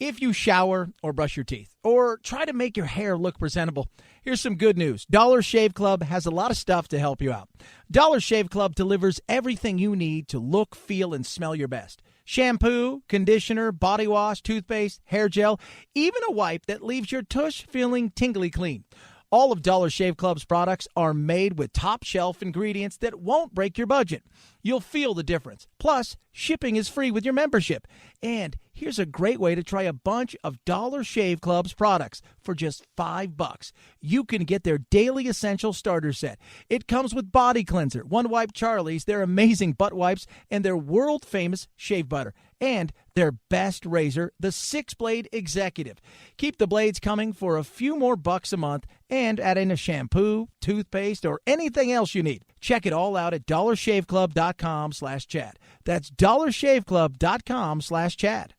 If you shower or brush your teeth or try to make your hair look presentable, here's some good news. Dollar Shave Club has a lot of stuff to help you out. Dollar Shave Club delivers everything you need to look, feel, and smell your best. Shampoo, conditioner, body wash, toothpaste, hair gel, even a wipe that leaves your tush feeling tingly clean. All of Dollar Shave Club's products are made with top-shelf ingredients that won't break your budget. You'll feel the difference. Plus, shipping is free with your membership. And here's a great way to try a bunch of Dollar Shave Club's products for just $5. You can get their Daily Essential Starter Set. It comes with Body Cleanser, One Wipe Charlie's, their amazing butt wipes, and their world-famous shave butter. And their best razor, the 6-Blade Executive. Keep the blades coming for a few more bucks a month and add in a shampoo, toothpaste, or anything else you need. Check it all out at dollarshaveclub.com/Chad. That's dollarshaveclub.com/Chad.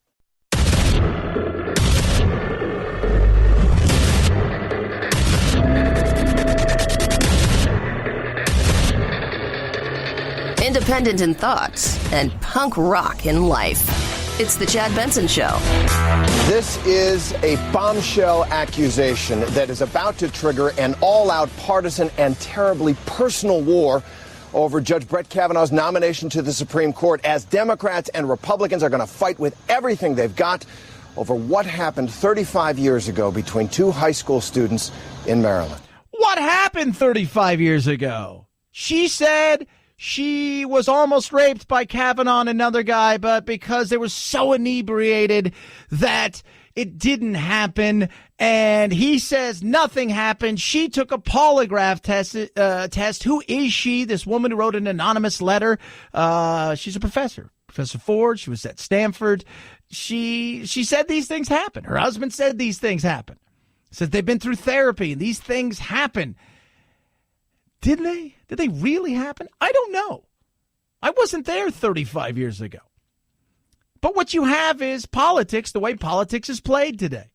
Independent in thoughts and punk rock in life. It's the Chad Benson Show. This is a bombshell accusation that is about to trigger an all-out partisan and terribly personal war over Judge Brett Kavanaugh's nomination to the Supreme Court, as Democrats and Republicans are going to fight with everything they've got over what happened 35 years ago between two high school students in Maryland. What happened 35 years ago? She said she was almost raped by Kavanaugh and another guy, but because they were so inebriated that it didn't happen. And he says nothing happened. She took a polygraph test. Who is she? This woman who wrote an anonymous letter. She's a professor. Professor Ford. She was at Stanford. She said these things happen. Her husband said these things happen. Said they've been through therapy and these things happen. Didn't they? Did they really happen? I don't know. I wasn't there 35 years ago. But what you have is politics, the way politics is played today.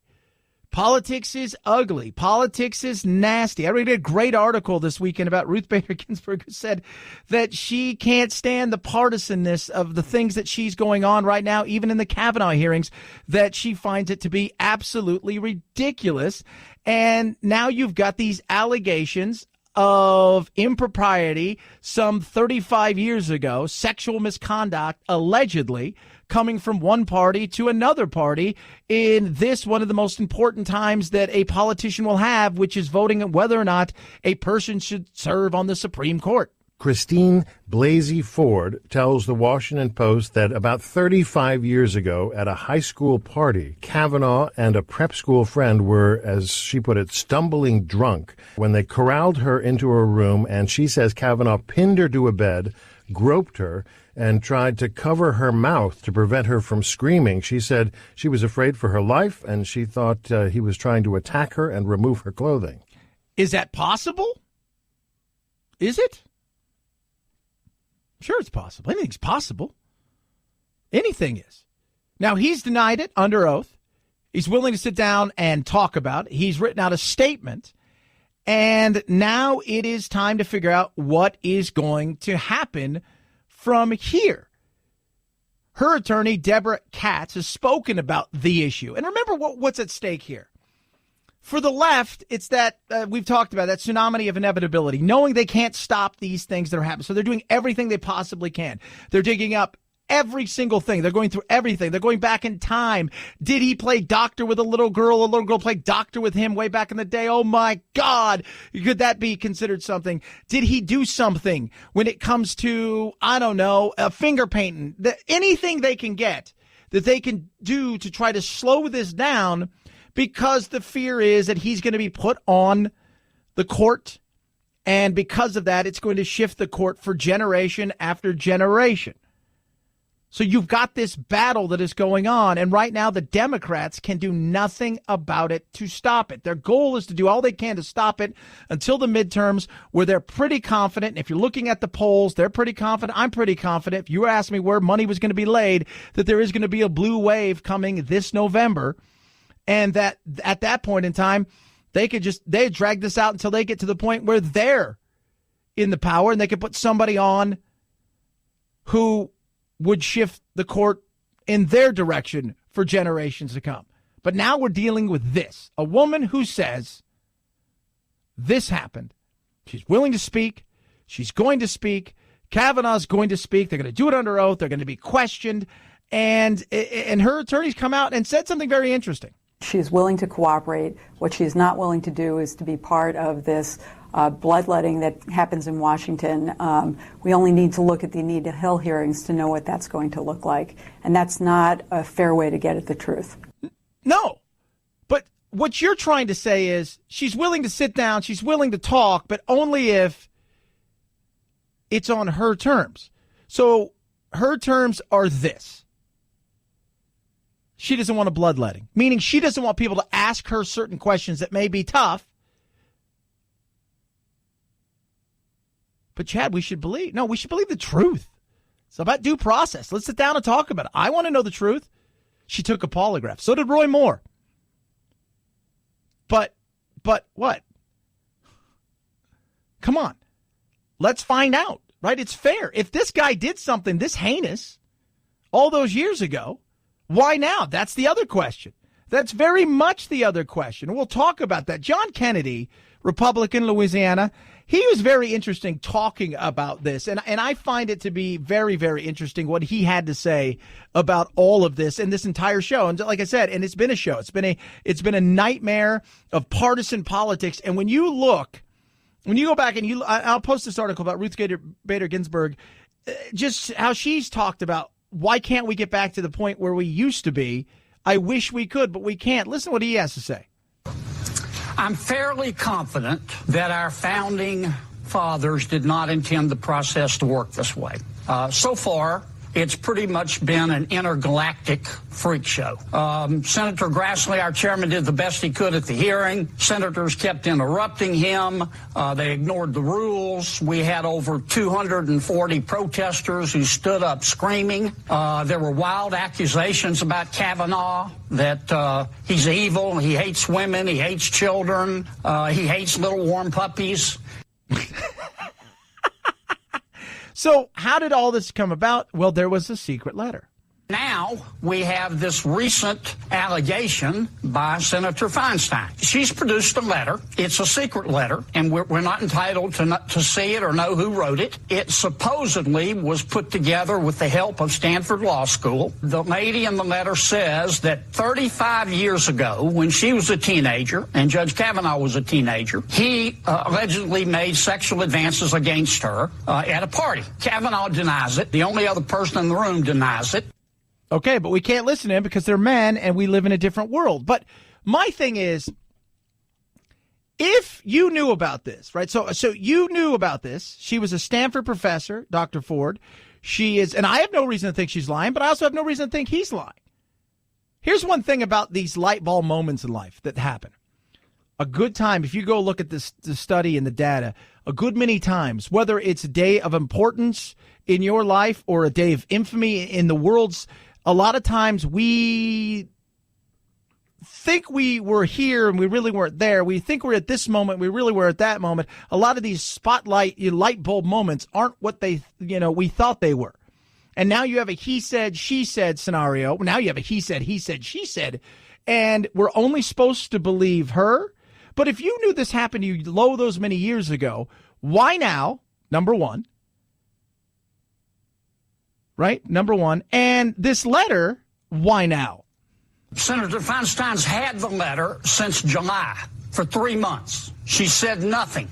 Politics is ugly. Politics is nasty. I read a great article this weekend about Ruth Bader Ginsburg, who said that she can't stand the partisanness of the things that she's going on right now, even in the Kavanaugh hearings, that she finds it to be absolutely ridiculous. And now you've got these allegations of impropriety some 35 years ago, sexual misconduct, allegedly, coming from one party to another party in this one of the most important times that a politician will have, which is voting on whether or not a person should serve on the Supreme Court. Christine Blasey Ford tells the Washington Post that about 35 years ago at a high school party, Kavanaugh and a prep school friend were, as she put it, stumbling drunk when they corralled her into a room, and she says Kavanaugh pinned her to a bed, groped her, and tried to cover her mouth to prevent her from screaming. She said she was afraid for her life, and she thought he was trying to attack her and remove her clothing. Is that possible? Is it? Sure, it's possible. Anything's possible. Anything is. Now, he's denied it under oath. He's willing to sit down and talk about it. He's written out a statement. And now it is time to figure out what is going to happen from here. Her attorney, Deborah Katz, has spoken about the issue. And remember what's at stake here. For the left, it's that we've talked about that tsunami of inevitability, knowing they can't stop these things that are happening. So they're doing everything they possibly can. They're digging up every single thing. They're going through everything. They're going back in time. Did he play doctor with a little girl? A little girl played doctor with him way back in the day. Oh, my God. Could that be considered something? Did he do something when it comes to, I don't know, finger painting? Anything they can get that they can do to try to slow this down, because the fear is that he's going to be put on the court. And because of that, it's going to shift the court for generation after generation. So you've got this battle that is going on. And right now, the Democrats can do nothing about it to stop it. Their goal is to do all they can to stop it until the midterms, where they're pretty confident. And if you're looking at the polls, they're pretty confident. I'm pretty confident. If you asked me where money was going to be laid, that there is going to be a blue wave coming this November. And that at that point in time, they drag this out until they get to the point where they're in the power, and they could put somebody on who would shift the court in their direction for generations to come. But now we're dealing with this. A woman who says this happened. She's willing to speak. She's going to speak. Kavanaugh's going to speak. They're going to do it under oath. They're going to be questioned. And her attorneys come out and said something very interesting. She's willing to cooperate. What she's not willing to do is to be part of this bloodletting that happens in Washington. We only need to look at the Anita Hill hearings to know what that's going to look like. And that's not a fair way to get at the truth. No. But what you're trying to say is she's willing to sit down, she's willing to talk, but only if it's on her terms. So her terms are this. She doesn't want a bloodletting, meaning she doesn't want people to ask her certain questions that may be tough. But, Chad, we should believe the truth. It's about due process. Let's sit down and talk about it. I want to know the truth. She took a polygraph. So did Roy Moore. But what? Come on. Let's find out, right? It's fair. If this guy did something this heinous all those years ago, why now? That's the other question. That's very much the other question. We'll talk about that. John Kennedy, Republican, Louisiana, he was very interesting talking about this. And I find it to be very, very interesting what he had to say about all of this and this entire show. And like I said, and it's been a show. It's been a nightmare of partisan politics. And when you go back and I'll post this article about Ruth Bader Ginsburg, just how she's talked about why can't we get back to the point where we used to be? I wish we could, but we can't. Listen to what he has to say. I'm fairly confident that our founding fathers did not intend the process to work this way. So far, it's pretty much been an intergalactic freak show. Senator Grassley, our chairman, did the best he could at the hearing. Senators kept interrupting him. They ignored the rules. We had over 240 protesters who stood up screaming. There were wild accusations about Kavanaugh, that he's evil, he hates women, he hates children, he hates little warm puppies. So how did all this come about? Well, there was a secret letter. Now we have this recent allegation by Senator Feinstein. She's produced a letter. It's a secret letter, and we're not entitled to see it or know who wrote it. It supposedly was put together with the help of Stanford Law School. The lady in the letter says that 35 years ago, when she was a teenager and Judge Kavanaugh was a teenager, he allegedly made sexual advances against her at a party. Kavanaugh denies it. The only other person in the room denies it. Okay, but we can't listen to him because they're men and we live in a different world. But my thing is, if you knew about this, right? So you knew about this. She was a Stanford professor, Dr. Ford. She is, and I have no reason to think she's lying, but I also have no reason to think he's lying. Here's one thing about these light bulb moments in life that happen. A good time, if you go look at this, the study and the data, a good many times, whether it's a day of importance in your life or a day of infamy in the world's, a lot of times we think we were here and we really weren't there. We think we're at this moment. We really were at that moment. A lot of these spotlight, light bulb moments aren't what we thought they were. And now you have a he said, she said scenario. Now you have a he said, she said, and we're only supposed to believe her. But if you knew this happened to you those many years ago, why now? Number one. Right? Number one. And this letter, why now? Senator Feinstein's had the letter since July for 3 months. She said nothing,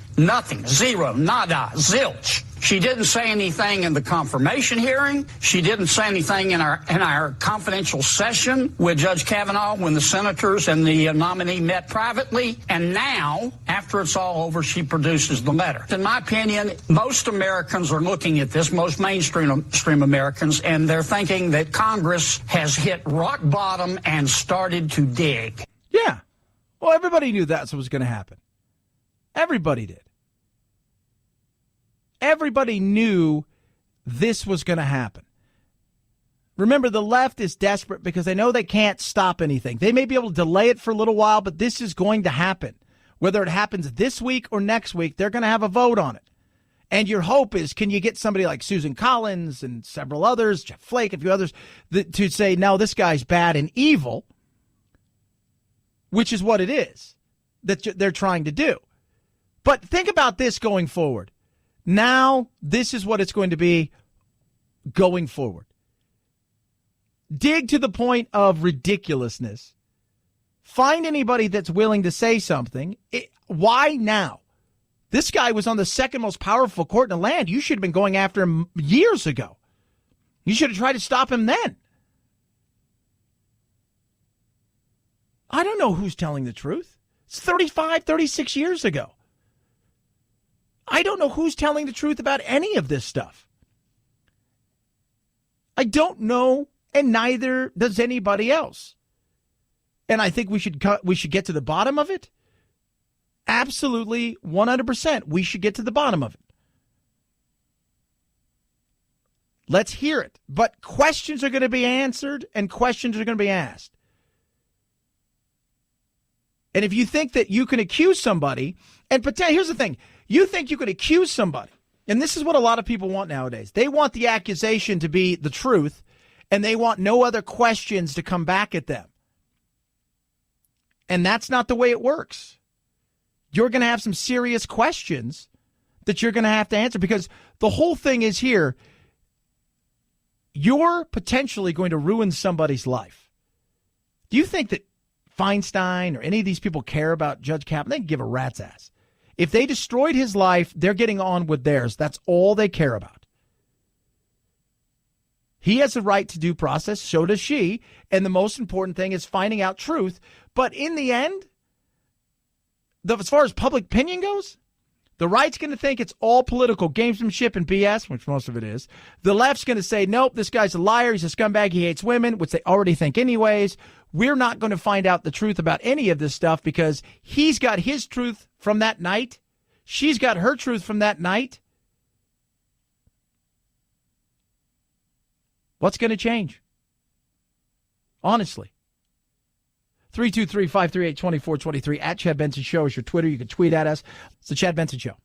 zero, nada, zilch. She didn't say anything in the confirmation hearing. She didn't say anything in our confidential session with Judge Kavanaugh when the senators and the nominee met privately. And now, after it's all over, she produces the letter. In my opinion, most Americans are looking at this, most mainstream Americans, and they're thinking that Congress has hit rock bottom and started to dig. Yeah. Well, everybody knew that's what was going to happen. Everybody did. Everybody knew this was going to happen. Remember, the left is desperate because they know they can't stop anything. They may be able to delay it for a little while, but this is going to happen. Whether it happens this week or next week, they're going to have a vote on it. And your hope is, can you get somebody like Susan Collins and several others, Jeff Flake, a few others, to say, no, this guy's bad and evil. which is what it is that they're trying to do. But think about this going forward. Now, this is what it's going to be going forward. Dig to the point of ridiculousness. Find anybody that's willing to say something. Why now? This guy was on the second most powerful court in the land. You should have been going after him years ago. You should have tried to stop him then. I don't know who's telling the truth. It's 35, 36 years ago. I don't know who's telling the truth about any of this stuff. I don't know, and neither does anybody else. And I think we should get to the bottom of it. Absolutely, 100%. We should get to the bottom of it. Let's hear it. But questions are going to be answered and questions are going to be asked. And if you think that you can accuse somebody, and here's the thing, you think you could accuse somebody, and this is what a lot of people want nowadays. They want the accusation to be the truth, and they want no other questions to come back at them. And that's not the way it works. You're going to have some serious questions that you're going to have to answer, because the whole thing is here, you're potentially going to ruin somebody's life. Do you think that Feinstein or any of these people care about Judge Kavanaugh? They can give a rat's ass. If they destroyed his life, they're getting on with theirs. That's all they care about. He has a right to due process, so does she, and the most important thing is finding out truth. But in the end, as far as public opinion goes, the right's going to think it's all political gamesmanship and BS, which most of it is. The left's going to say, nope, this guy's a liar, he's a scumbag, he hates women, which they already think anyways. We're not going to find out the truth about any of this stuff because he's got his truth from that night. She's got her truth from that night. What's going to change? Honestly. 323-538-2423 at Chad Benson Show is your Twitter. You can tweet at us. It's the Chad Benson Show.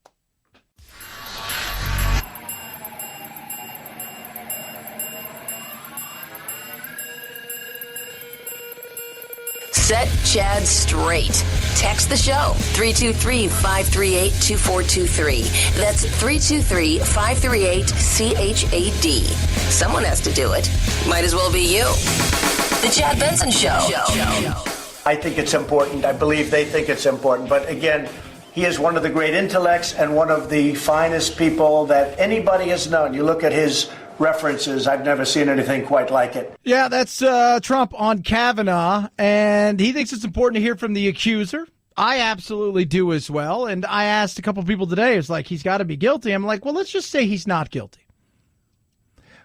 Set Chad straight. Text the show, 323-538-2423. That's 323-538-CHAD. Someone has to do it. Might as well be you. The Chad Benson Show. I think it's important. I believe they think it's important. But again, he is one of the great intellects and one of the finest people that anybody has known. You look at his references, I've never seen anything quite like it. Yeah, that's Trump on Kavanaugh, and he thinks it's important to hear from the accuser. I absolutely do as well. And I asked a couple people today, it's like, he's got to be guilty. I'm like, well, let's just say he's not guilty.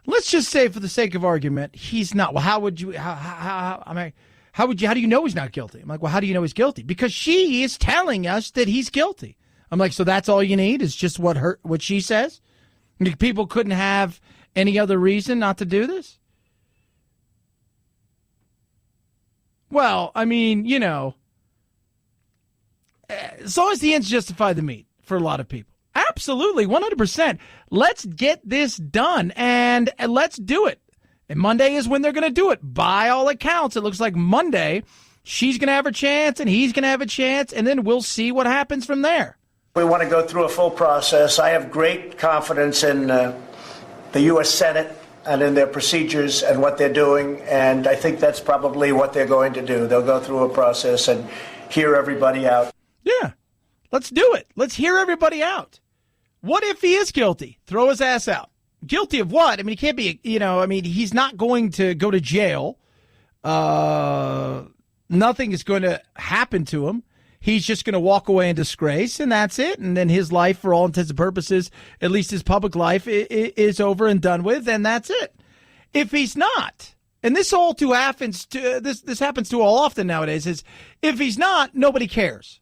Let's just say, for the sake of argument, he's not. Well, how do you know he's not guilty? I'm like, well, how do you know he's guilty? Because she is telling us that he's guilty. I'm like, so that's all you need is just what she says? People couldn't have any other reason not to do this? Well, I mean, as long as the ends justify the means for a lot of people. Absolutely, 100%. Let's get this done, and let's do it. And Monday is when they're going to do it. By all accounts, it looks like Monday, she's going to have a chance, and he's going to have a chance, and then we'll see what happens from there. We want to go through a full process. I have great confidence in the U.S. Senate and in their procedures and what they're doing, and I think that's probably what they're going to do. They'll go through a process and hear everybody out. Yeah, let's do it. Let's hear everybody out. What if he is guilty? Throw his ass out. Guilty of what? I mean, he can't be, he's not going to go to jail. Nothing is going to happen to him. He's just going to walk away in disgrace, and that's it. And then his life, for all intents and purposes, at least his public life, is over and done with, and that's it. If he's not, and this happens to all often nowadays, is if he's not, nobody cares.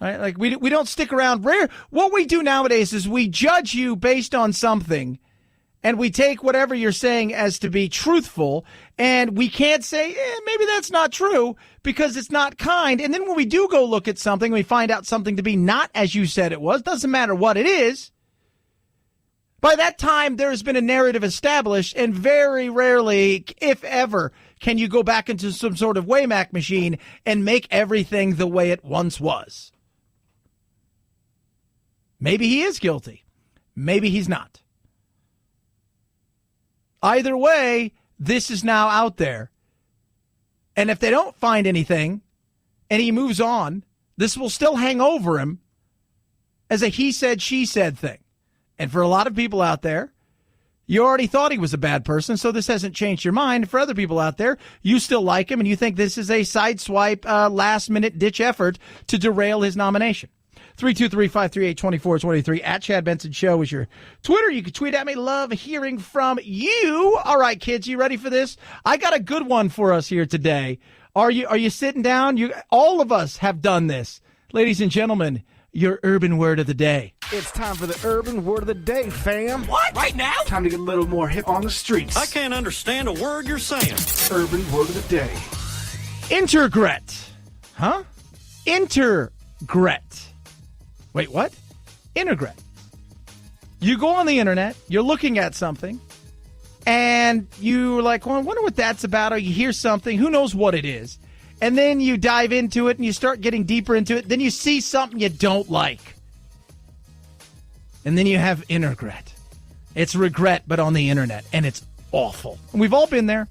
Right? Like we don't stick around. What we do nowadays is we judge you based on something, and we take whatever you're saying as to be truthful, and we can't say, maybe that's not true because it's not kind. And then when we do go look at something, we find out something to be not as you said it was. Doesn't matter what it is. By that time, there has been a narrative established, and very rarely, if ever, can you go back into some sort of Wayback Machine and make everything the way it once was? Maybe he is guilty. Maybe he's not. Either way, this is now out there. And if they don't find anything and he moves on, this will still hang over him as a he said, she said thing. And for a lot of people out there, you already thought he was a bad person, so this hasn't changed your mind. For other people out there, you still like him and you think this is a sideswipe, last-minute ditch effort to derail his nomination. 323-538-2423 at Chad Benson Show is your Twitter. You can tweet at me. Love hearing from you. All right, kids, you ready for this? I got a good one for us here today. Are you sitting down? All of us have done this. Ladies and gentlemen, your urban word of the day. It's time for the urban word of the day, fam. What? Right now? Time to get a little more hip on the streets. I can't understand a word you're saying. Urban word of the day. Intergret. Huh? Intergret. Wait, what? Intergret. You go on the internet, you're looking at something, and you're like, well, I wonder what that's about, or you hear something, who knows what it is. And then you dive into it, and you start getting deeper into it, then you see something you don't like. And then you have intergret. It's regret, but on the internet, and it's awful. And we've all been there.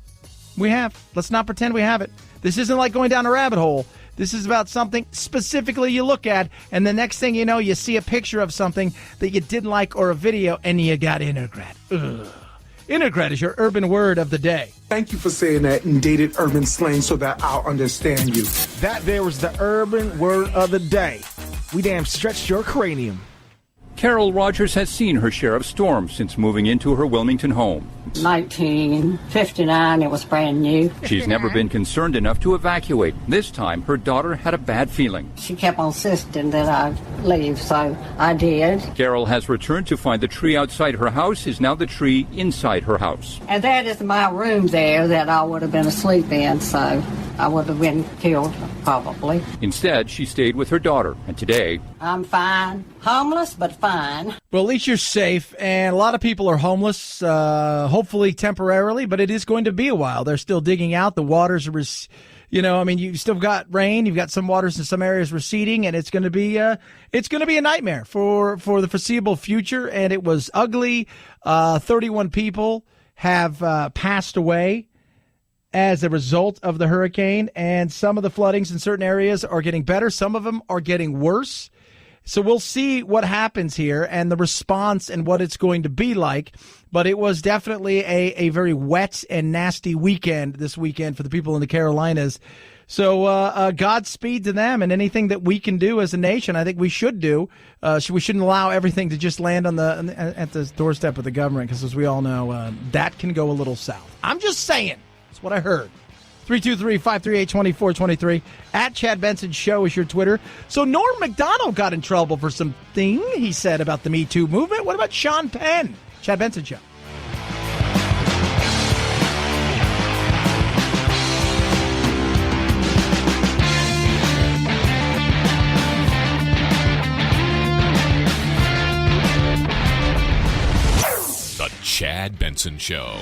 We have. Let's not pretend we haven't. This isn't like going down a rabbit hole. This is about something specifically you look at, and the next thing you know, you see a picture of something that you didn't like or a video, and you got intergret. Ugh. Intergret is your urban word of the day. Thank you for saying that in dated urban slang so that I'll understand you. That there was the urban word of the day. We damn stretched your cranium. Carol Rogers has seen her share of storms since moving into her Wilmington home. 1959, it was brand new. She's never been concerned enough to evacuate. This time, her daughter had a bad feeling. She kept on insisting that I leave, so I did. Carol has returned to find the tree outside her house is now the tree inside her house. And that is my room there that I would have been asleep in, so I would have been killed, probably. Instead, she stayed with her daughter, and today... I'm fine. Homeless, but fine. Well, at least you're safe, and a lot of people are homeless, hopefully temporarily, but it is going to be a while. They're still digging out. The waters are, you've still got rain. You've got some waters in some areas receding, and it's going to be a nightmare for the foreseeable future, and it was ugly. 31 people have passed away as a result of the hurricane, and some of the floodings in certain areas are getting better. Some of them are getting worse. So we'll see what happens here and the response and what it's going to be like. But it was definitely a very wet and nasty weekend this weekend for the people in the Carolinas. So Godspeed to them, and anything that we can do as a nation, I think we should do. We shouldn't allow everything to just land at the doorstep of the government, because as we all know, that can go a little south. I'm just saying. That's what I heard. 323-538-2423. At Chad Benson Show is your Twitter. So Norm Macdonald got in trouble for something he said about the Me Too movement. What about Sean Penn? Chad Benson Show. The Chad Benson Show.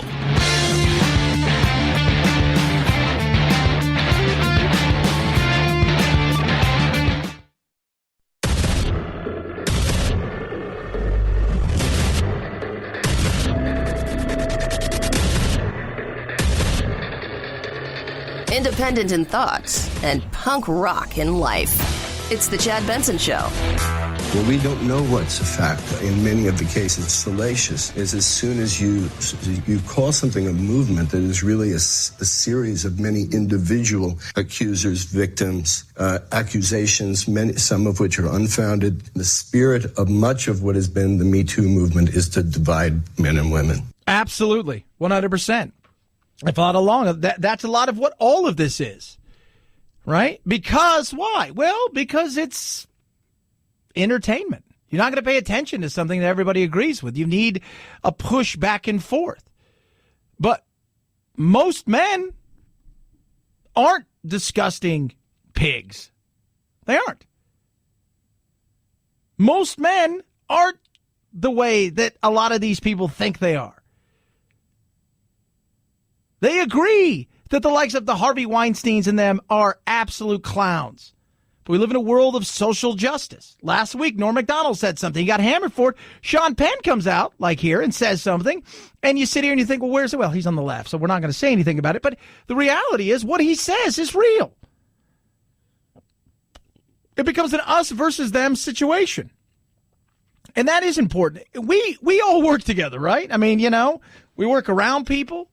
Independent in thoughts and punk rock in life. It's the Chad Benson Show. Well, we don't know what's a fact. In many of the cases, salacious is as soon as you call something a movement that is really a series of many individual accusers, victims, accusations, some of which are unfounded. The spirit of much of what has been the Me Too movement is to divide men and women. Absolutely. 100%. I thought along that's a lot of what all of this is, right? Because why? Well, because it's entertainment. You're not going to pay attention to something that everybody agrees with. You need a push back and forth. But most men aren't disgusting pigs. They aren't. Most men aren't the way that a lot of these people think they are. They agree that the likes of the Harvey Weinsteins and them are absolute clowns. But we live in a world of social justice. Last week, Norm Macdonald said something. He got hammered for it. Sean Penn comes out, like here, and says something. And you sit here and you think, well, where's it? Well, he's on the left, so we're not going to say anything about it. But the reality is what he says is real. It becomes an us versus them situation. And that is important. We all work together, right? I mean, we work around people.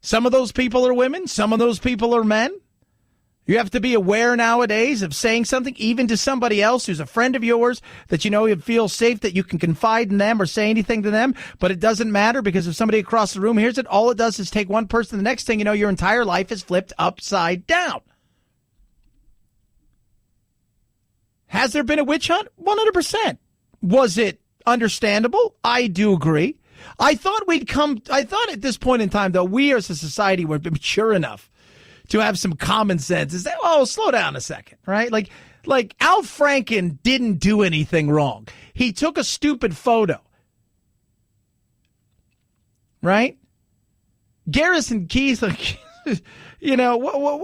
Some of those people are women. Some of those people are men. You have to be aware nowadays of saying something, even to somebody else who's a friend of yours, that you feel safe that you can confide in them or say anything to them. But it doesn't matter, because if somebody across the room hears it, all it does is take one person. The next thing you know, your entire life is flipped upside down. Has there been a witch hunt? 100%. Was it understandable? I do agree. I thought at this point in time, though, we as a society were mature enough to have some common sense and say, oh, slow down a second, right? Like Al Franken didn't do anything wrong. He took a stupid photo, right? Garrison Keith, what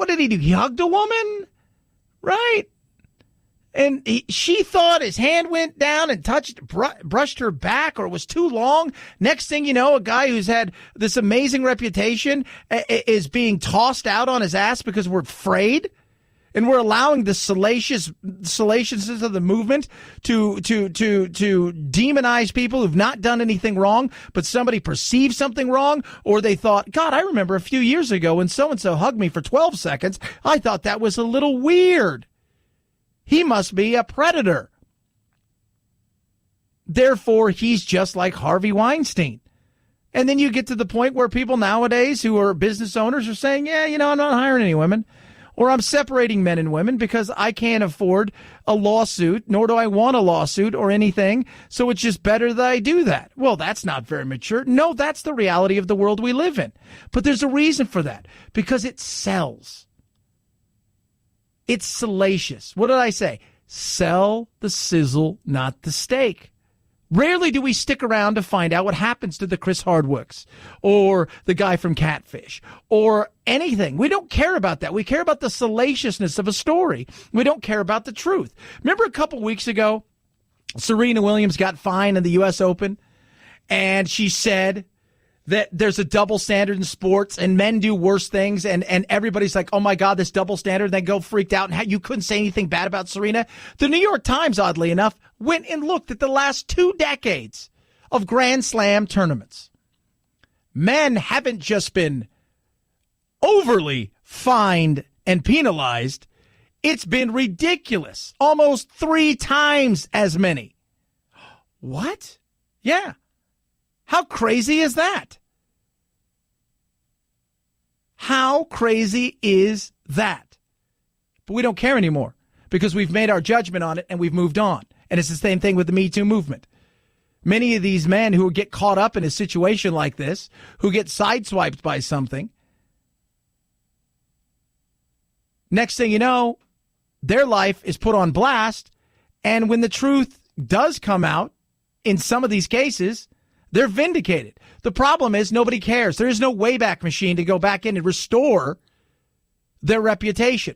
did he do? He hugged a woman, right? And she thought his hand went down and brushed her back, or it was too long. Next thing you know, a guy who's had this amazing reputation is being tossed out on his ass because we're afraid. And we're allowing the salaciousness of the movement to demonize people who've not done anything wrong, but somebody perceived something wrong, or they thought, God, I remember a few years ago when so-and-so hugged me for 12 seconds. I thought that was a little weird. He must be a predator. Therefore, he's just like Harvey Weinstein. And then you get to the point where people nowadays who are business owners are saying, I'm not hiring any women, or I'm separating men and women because I can't afford a lawsuit, nor do I want a lawsuit or anything. So it's just better that I do that. Well, that's not very mature. No, that's the reality of the world we live in. But there's a reason for that, because it sells. It's salacious. What did I say? Sell the sizzle, not the steak. Rarely do we stick around to find out what happens to the Chris Hardwicks or the guy from Catfish or anything. We don't care about that. We care about the salaciousness of a story. We don't care about the truth. Remember a couple weeks ago, Serena Williams got fined in the U.S. Open, and she said that there's a double standard in sports and men do worse things, and everybody's like, oh my God, this double standard. And they go freaked out and you couldn't say anything bad about Serena. The New York Times, oddly enough, went and looked at the last 2 decades of Grand Slam tournaments. Men haven't just been overly fined and penalized. It's been ridiculous. Almost 3 times as many. What? Yeah. How crazy is that? How crazy is that? But we don't care anymore because we've made our judgment on it and we've moved on. And it's the same thing with the Me Too movement. Many of these men who get caught up in a situation like this, who get sideswiped by something, next thing you know, their life is put on blast. And when the truth does come out in some of these cases, they're vindicated. The problem is nobody cares. There is no Wayback Machine to go back in and restore their reputation.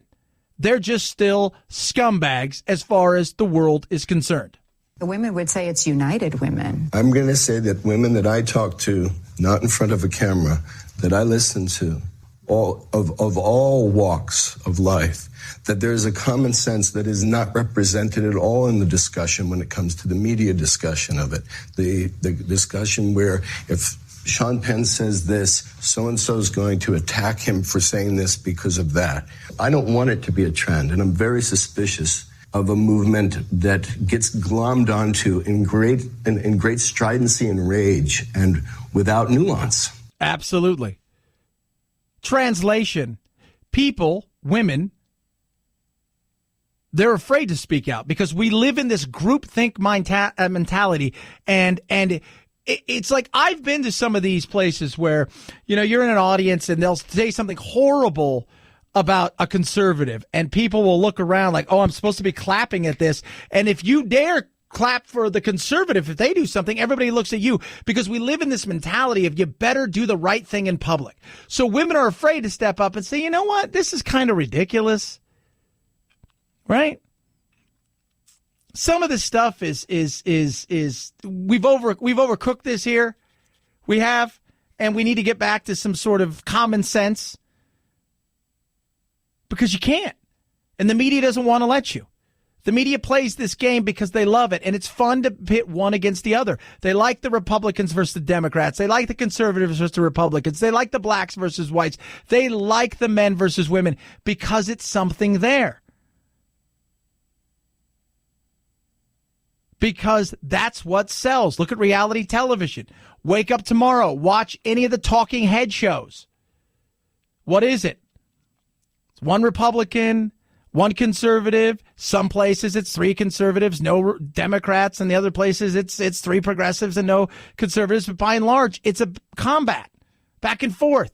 They're just still scumbags as far as the world is concerned. The women would say it's united women. I'm going to say that women that I talk to, not in front of a camera, that I listen to, of all walks of life, that there is a common sense that is not represented at all in the discussion when it comes to the media discussion of it. The discussion where if Sean Penn says this, so-and-so is going to attack him for saying this because of that. I don't want it to be a trend, and I'm very suspicious of a movement that gets glommed onto in great stridency and rage and without nuance. Absolutely. Translation, people, women, they're afraid to speak out because we live in this groupthink mentality. And it's like I've been to some of these places where, you're in an audience and they'll say something horrible about a conservative and people will look around like, oh, I'm supposed to be clapping at this. And if you dare clap for the conservative if they do something. Everybody looks at you because we live in this mentality of you better do the right thing in public. So women are afraid to step up and say, you know what, this is kind of ridiculous, right? Some of this stuff is we've overcooked this here. We have, and we need to get back to some sort of common sense because you can't, and the media doesn't want to let you. The media plays this game because they love it, and it's fun to pit one against the other. They like the Republicans versus the Democrats. They like the conservatives versus the Republicans. They like the blacks versus whites. They like the men versus women because it's something there. Because that's what sells. Look at reality television. Wake up tomorrow. Watch any of the talking head shows. What is it? It's one Republican, one conservative. Some places it's three conservatives, no Democrats, and the other places it's three progressives and no conservatives. But by and large, it's a combat back and forth.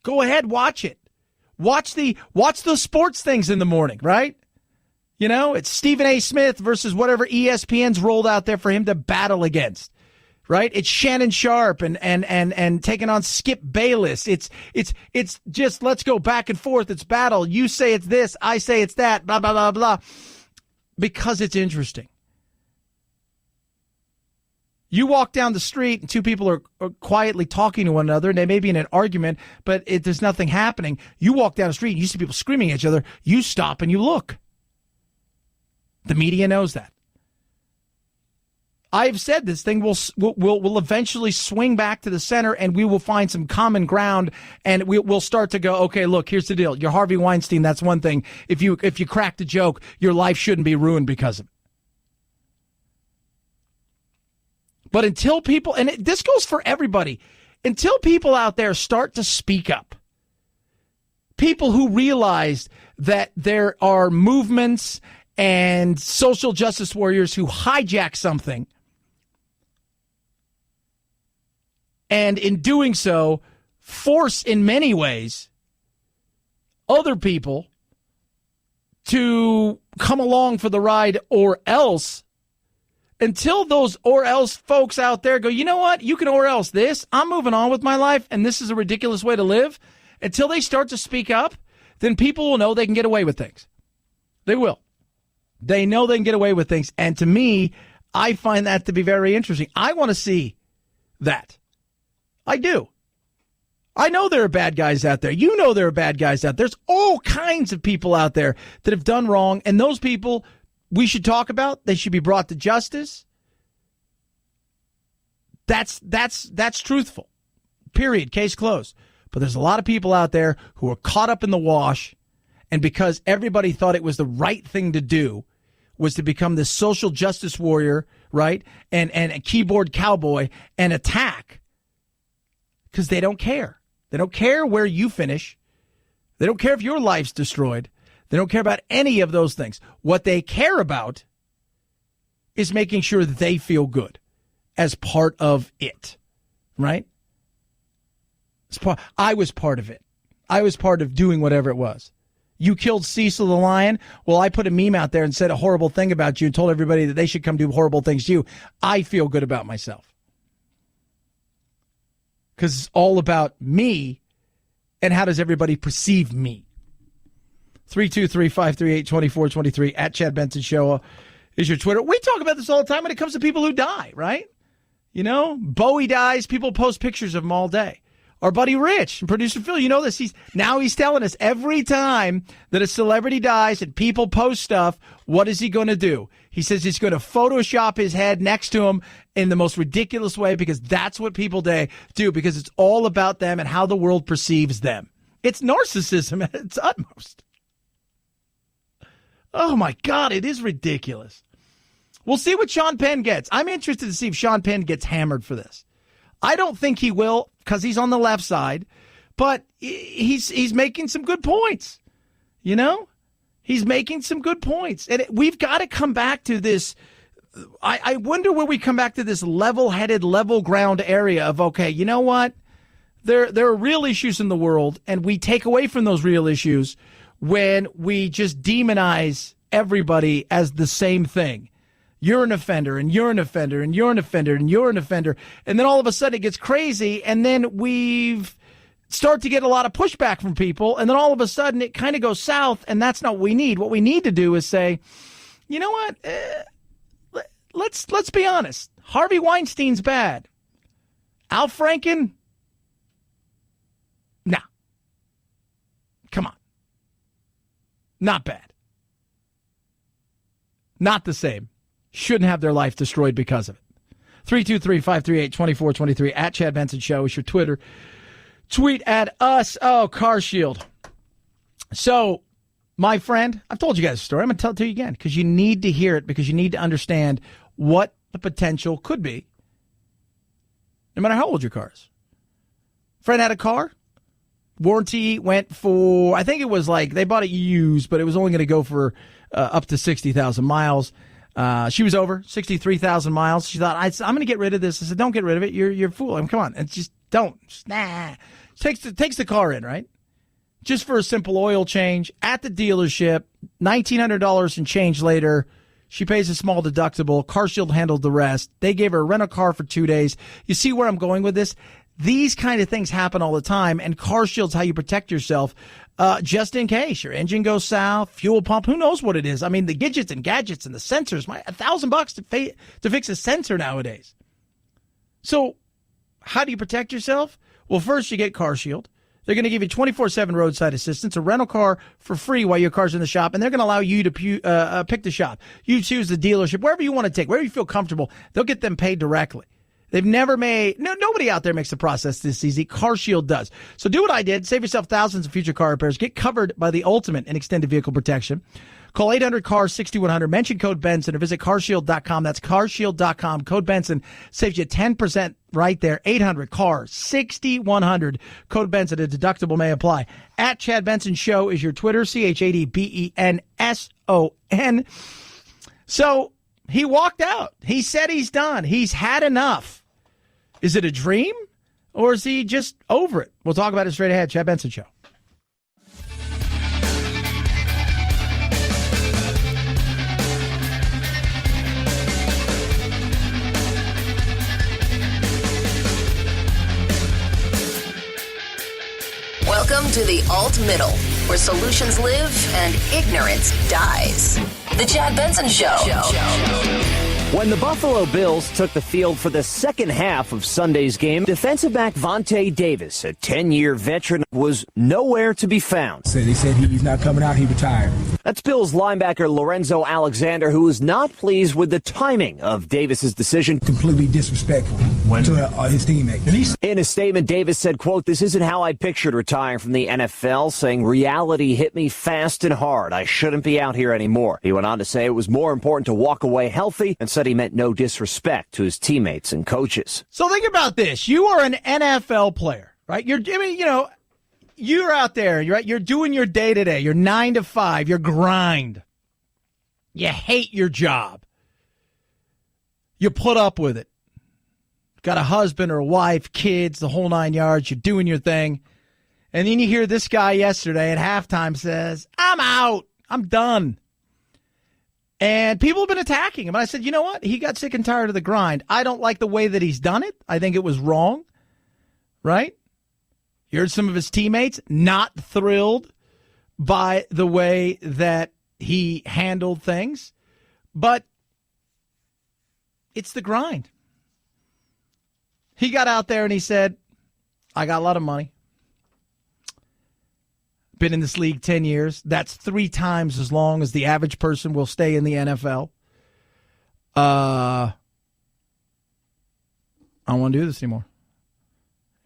Go ahead, watch it. Watch those sports things in the morning, right? You know, it's Stephen A. Smith versus whatever ESPN's rolled out there for him to battle against. Right? It's Shannon Sharp and taking on Skip Bayless. It's just let's go back and forth. It's battle. You say it's this, I say it's that, blah, blah, blah, blah. Because it's interesting. You walk down the street and two people are quietly talking to one another and they may be in an argument, but there's nothing happening. You walk down the street and you see people screaming at each other. You stop and you look. The media knows that. I've said this thing will eventually swing back to the center and we will find some common ground and we'll start to go, okay, look, here's the deal. You're Harvey Weinstein. That's one thing. If you cracked a joke, your life shouldn't be ruined because of it. But until people, and this goes for everybody, until people out there start to speak up, people who realize that there are movements and social justice warriors who hijack something, and in doing so, force in many ways other people to come along for the ride or else, until those or else folks out there go, you know what, you can or else this, I'm moving on with my life, and this is a ridiculous way to live, until they start to speak up, then people will know they can get away with things. They will. They know they can get away with things. And to me, I find that to be very interesting. I want to see that. I do. I know there are bad guys out there. You know there are bad guys out there. There's all kinds of people out there that have done wrong. And those people we should talk about. They should be brought to justice. That's truthful. Period. Case closed. But there's a lot of people out there who are caught up in the wash. And because everybody thought it was the right thing to do, was to become this social justice warrior, right? And a keyboard cowboy and attack. Because they don't care. They don't care where you finish. They don't care if your life's destroyed. They don't care about any of those things. What they care about is making sure that they feel good as part of it, right? I was part of it. I was part of doing whatever it was. You killed Cecil the lion. Well, I put a meme out there and said a horrible thing about you and told everybody that they should come do horrible things to you. I feel good about myself. Because it's all about me and how does everybody perceive me. 323-538-2423 at Chad Benson Show is your Twitter. We talk about this all the time when it comes to people who die, right? You know, Bowie dies. People post pictures of him all day. Our buddy Rich and producer Phil, you know this. He's telling us every time that a celebrity dies and people post stuff, what is he going to do? He says he's going to Photoshop his head next to him in the most ridiculous way because that's what people do because it's all about them and how the world perceives them. It's narcissism at its utmost. Oh, my God, it is ridiculous. We'll see what Sean Penn gets. I'm interested to see if Sean Penn gets hammered for this. I don't think he will because he's on the left side, but he's making some good points. You know, he's making some good points. And we've got to come back to this. I wonder where we come back to this level-headed, level ground area of, okay, you know what? There are real issues in the world, and we take away from those real issues when we just demonize everybody as the same thing. You're an offender, and you're an offender, and you're an offender, and you're an offender. And then all of a sudden it gets crazy, and then we've start to get a lot of pushback from people, and then all of a sudden it kind of goes south, and that's not what we need. What we need to do is say, you know what? Let's be honest. Harvey Weinstein's bad. Al Franken? Nah. Come on. Not bad. Not the same. Shouldn't have their life destroyed because of it. 323-538-2423 at Chad Benson Show is your Twitter. Tweet at us. Oh, Car Shield. So, my friend, I've told you guys a story. I'm going to tell it to you again because you need to hear it, because you need to understand what the potential could be, no matter how old your car is. Friend had a car. Warranty went for, I think it was like, they bought it used, but it was only going to go for up to 60,000 miles. She was over 63,000 miles. She thought, I'm going to get rid of this. I said, don't get rid of it. You're a fool. I mean, come on. And just don't. Nah. Takes the car in, right? Just for a simple oil change at the dealership, $1,900 and change later. She pays a small deductible. Car Shield handled the rest. They gave her a rental car for 2 days. You see where I'm going with this? These kind of things happen all the time, and Car Shield's how you protect yourself just in case. Your engine goes south, fuel pump, who knows what it is. I mean, the gadgets and the sensors, $1,000 to fix a sensor nowadays. So how do you protect yourself? Well, first you get Car Shield. They're going to give you 24/7 roadside assistance, a rental car for free while your car's in the shop, and they're going to allow you to pick the shop. You choose the dealership, wherever you want to take, wherever you feel comfortable. They'll get them paid directly. They've never made, nobody out there makes the process this easy. Car Shield does. So do what I did. Save yourself thousands of future car repairs. Get covered by the ultimate in extended vehicle protection. Call 800-CAR-6100. Mention code Benson or visit carshield.com. That's carshield.com. Code Benson saves you 10% right there. 800-CAR-6100. Code Benson. A deductible may apply. At Chad Benson Show is your Twitter. ChadBenson. So he walked out. He said he's done. He's had enough. Is it a dream or is he just over it? We'll talk about it straight ahead. Chad Benson Show. Welcome to the Alt Middle, where solutions live and ignorance dies. The Chad Benson Show. When the Buffalo Bills took the field for the second half of Sunday's game, defensive back Vontae Davis, a 10-year veteran, was nowhere to be found. They said he's not coming out, he retired. That's Bills linebacker Lorenzo Alexander, who was not pleased with the timing of Davis's decision. Completely disrespectful to his teammates. In a statement, Davis said, quote, "This isn't how I pictured retiring from the NFL, saying reality hit me fast and hard. I shouldn't be out here anymore." He went on to say it was more important to walk away healthy and said he meant no disrespect to his teammates and coaches. So think about this. You are an NFL player, right? You're out there, you're doing your day-to-day, your 9 to 5, your grind. You hate your job. You put up with it. Got a husband or a wife, kids, the whole 9 yards. You're doing your thing. And then you hear this guy yesterday at halftime says, "I'm out. I'm done." And people have been attacking him. And I said, you know what? He got sick and tired of the grind. I don't like the way that he's done it. I think it was wrong, right? You heard some of his teammates not thrilled by the way that he handled things. But it's the grind. He got out there and he said, I got a lot of money. Been in this league 10 years. That's 3 times as long as the average person will stay in the NFL. I don't want to do this anymore.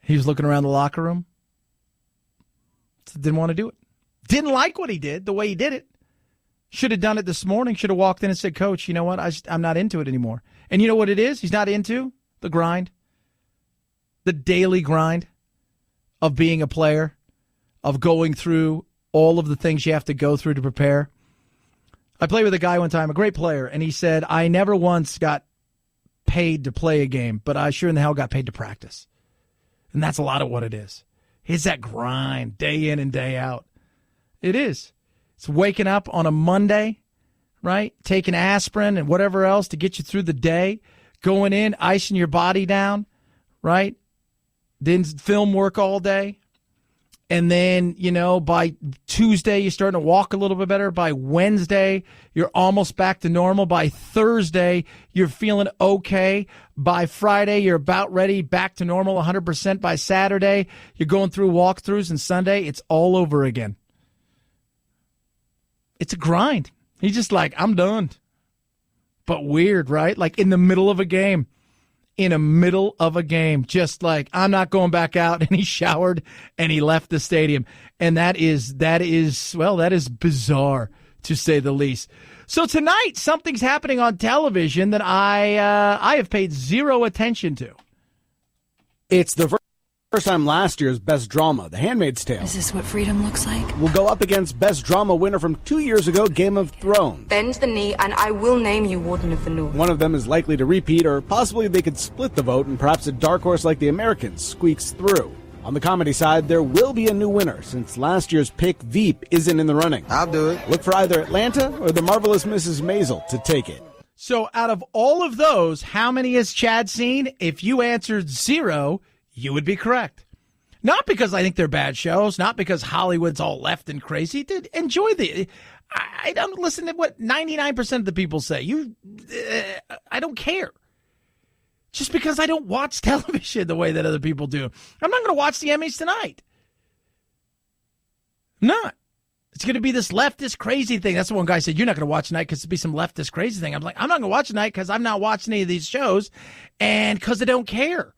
He was looking around the locker room. Didn't want to do it. Didn't like what he did, the way he did it. Should have done it this morning. Should have walked in and said, "Coach, you know what? I'm not into it anymore." And you know what it is? He's not into the grind. The daily grind of being a player, of going through all of the things you have to go through to prepare. I played with a guy one time, a great player, and he said, "I never once got paid to play a game, but I sure in the hell got paid to practice." And that's a lot of what it is. It's that grind, day in and day out. It is. It's waking up on a Monday, right? Taking aspirin and whatever else to get you through the day, going in, icing your body down, right? Then film work all day. And then, by Tuesday, you're starting to walk a little bit better. By Wednesday, you're almost back to normal. By Thursday, you're feeling okay. By Friday, you're about ready, back to normal 100%. By Saturday, you're going through walkthroughs, and Sunday, it's all over again. It's a grind. He's just like, I'm done. But weird, right? Like in the middle of a game. Just like, I'm not going back out. And he showered and he left the stadium. And that is bizarre, to say the least. So tonight, something's happening on television that I have paid zero attention to. It's the first time last year's Best Drama, The Handmaid's Tale. Is this what freedom looks like? Will go up against Best Drama winner from 2 years ago, Game of Thrones. Bend the knee and I will name you Warden of the North. One of them is likely to repeat, or possibly they could split the vote and perhaps a dark horse like The Americans squeaks through. On the comedy side, there will be a new winner, since last year's pick, Veep, isn't in the running. I'll do it. Look for either Atlanta or The Marvelous Mrs. Maisel to take it. So out of all of those, how many has Chad seen? If you answered 0, you would be correct. Not because I think they're bad shows, not because Hollywood's all left and crazy. Enjoy I don't listen to what 99% of the people say. I don't care. Just because I don't watch television the way that other people do. I'm not going to watch the Emmys tonight. I'm not. It's going to be this leftist crazy thing. That's the one guy said, you're not going to watch tonight because it'll be some leftist crazy thing. I'm like, I'm not going to watch tonight because I'm not watching any of these shows and because I don't care.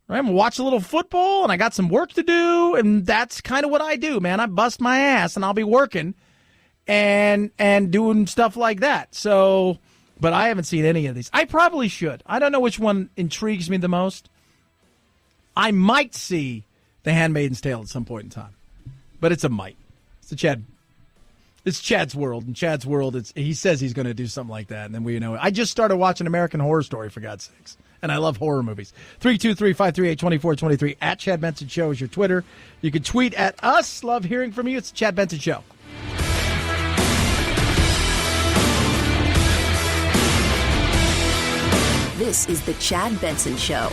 Right? I'm going to watch a little football and I got some work to do, and that's kind of what I do, man. I bust my ass and I'll be working and doing stuff like that. So, but I haven't seen any of these. I probably should. I don't know which one intrigues me the most. I might see The Handmaid's Tale at some point in time, but it's a might. It's Chad's world. In Chad's world, he says he's going to do something like that, and then we know it. I just started watching American Horror Story, for God's sakes, and I love horror movies. 323-538-2423 at Chad Benson Show is your Twitter. You can tweet at us. Love hearing from you. It's the Chad Benson Show. This is the Chad Benson Show.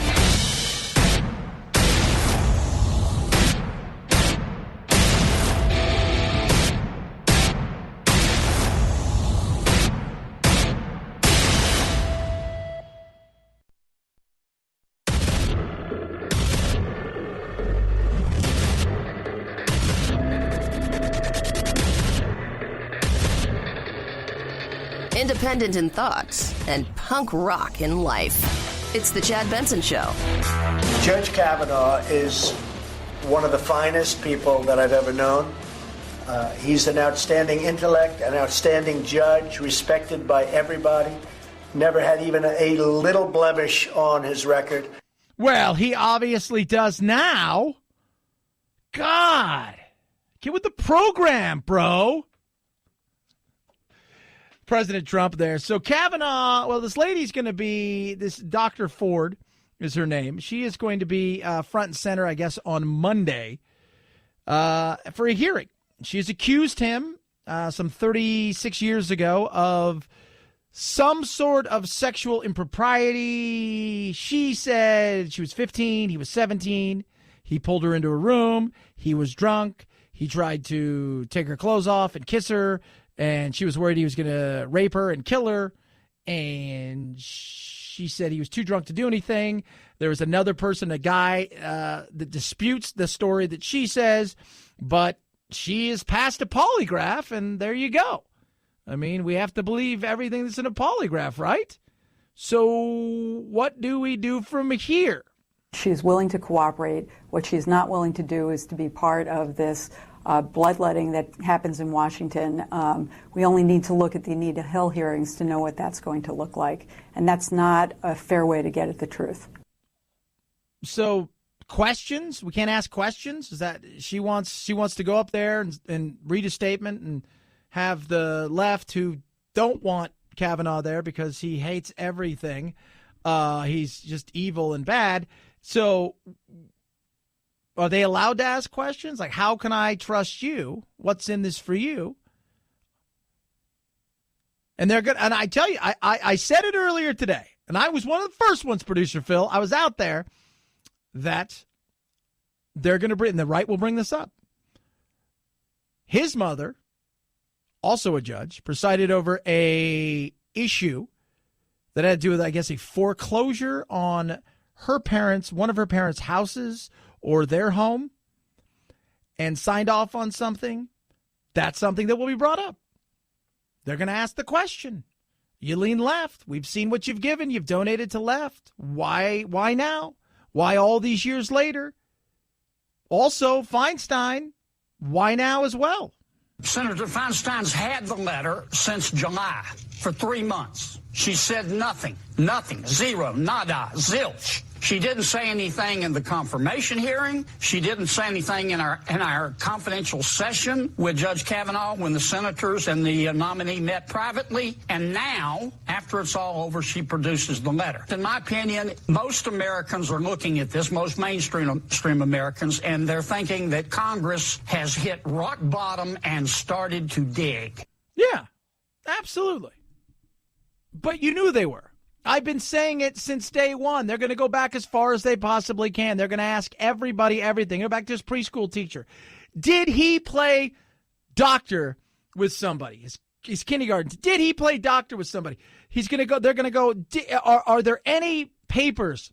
Independent in thought and punk rock in life. It's the Chad Benson Show. Judge Kavanaugh is one of the finest people that I've ever known. He's an outstanding intellect, an outstanding judge, respected by everybody. Never had even a little blemish on his record. Well, he obviously does now. God, get with the program, bro. President Trump there. So Kavanaugh, well, this lady's going to be, this Dr. Ford is her name. She is going to be front and center, I guess, on Monday for a hearing. She's accused him some 36 years ago of some sort of sexual impropriety. She said she was 15, he was 17. He pulled her into a room. He was drunk. He tried to take her clothes off and kiss her. And she was worried he was going to rape her and kill her. And she said he was too drunk to do anything. There was another person, a guy, that disputes the story that she says. But she is passed a polygraph, and there you go. I mean, we have to believe everything that's in a polygraph, right? So what do we do from here? She's willing to cooperate. What she's not willing to do is to be part of this bloodletting that happens in Washington. We only need to look at the Anita Hill hearings to know what that's going to look like. And that's not a fair way to get at the truth. So questions? We can't ask questions? Is that she wants to go up there and read a statement and have the left who don't want Kavanaugh there because he hates everything. He's just evil and bad. So are they allowed to ask questions? Like, how can I trust you? What's in this for you? And they're good. And I tell you, I said it earlier today, and I was one of the first ones, producer Phil. I was out there, that they're going to bring, and the right will bring this up. His mother, also a judge, presided over a issue that had to do with, I guess, a foreclosure on her parents, one of her parents' houses or their home, and signed off on something. That's something that will be brought up. They're going to ask the question. You lean left. We've seen what you've given. You've donated to left. Why now? Why all these years later? Also, Feinstein, why now as well? Senator Feinstein's had the letter since July for 3 months. She said nothing, zero, nada, zilch. She didn't say anything in the confirmation hearing. She didn't say anything in our confidential session with Judge Kavanaugh when the senators and the nominee met privately. And now, after it's all over, she produces the letter. In my opinion, most Americans are looking at this, most mainstream Americans, and they're thinking that Congress has hit rock bottom and started to dig. Yeah, absolutely. But you knew they were. I've been saying it since day one. They're going to go back as far as they possibly can. They're going to ask everybody everything. Go back to his preschool teacher. Did he play doctor with somebody? His kindergarten. Did he play doctor with somebody? He's going to go. They're going to go. Are there any papers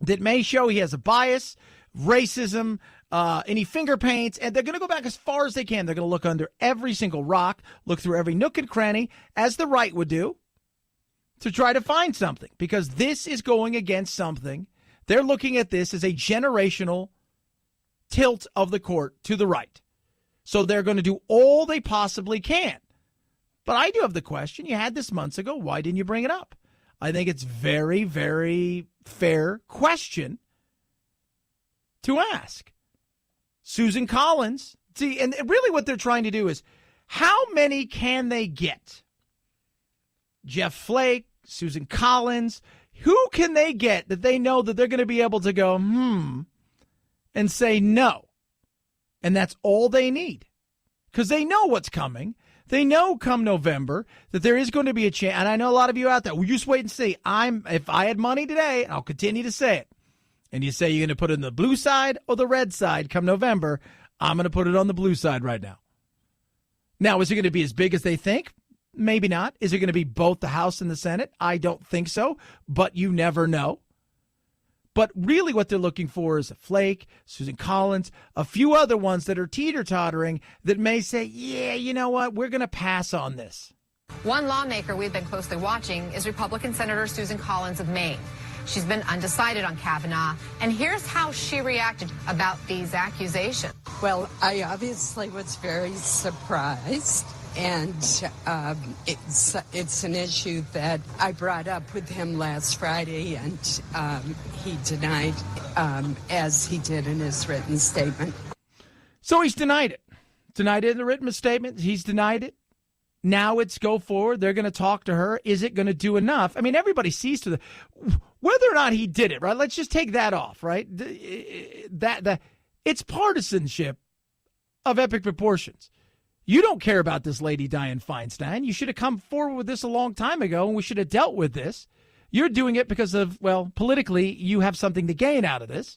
that may show he has a bias, racism, any finger paints? And they're going to go back as far as they can. They're going to look under every single rock, look through every nook and cranny, as the right would do, to try to find something, because this is going against something. They're looking at this as a generational tilt of the court to the right. So they're going to do all they possibly can. But I do have the question. You had this months ago. Why didn't you bring it up? I think it's very, very fair question to ask. Susan Collins. See, and really what they're trying to do is, how many can they get? Jeff Flake, Susan Collins, who can they get that they know that they're going to be able to go, and say no? And that's all they need, because they know what's coming. They know come November that there is going to be a chance. And I know a lot of you out there, well, just wait and see. If I had money today, I'll continue to say it. And you say you're going to put it on the blue side or the red side come November, I'm going to put it on the blue side right now. Now, is it going to be as big as they think? Maybe not. Is it going to be both the House and the Senate? I don't think so, but you never know. But really what they're looking for is a Flake, Susan Collins, a few other ones that are teeter-tottering that may say, yeah, you know what, we're going to pass on this. One lawmaker we've been closely watching is Republican Senator Susan Collins of Maine. She's been undecided on Kavanaugh, and here's how she reacted about these accusations. Well, I obviously was very surprised. And it's an issue that I brought up with him last Friday, and he denied, as he did in his written statement. So he's denied it. Denied it in the written statement. He's denied it. Now it's go forward. They're going to talk to her. Is it going to do enough? I mean, everybody sees to the whether or not he did it, right? Let's just take that off, right? It's partisanship of epic proportions. You don't care about this lady, Dianne Feinstein. You should have come forward with this a long time ago, and we should have dealt with this. You're doing it because of, well, politically, you have something to gain out of this.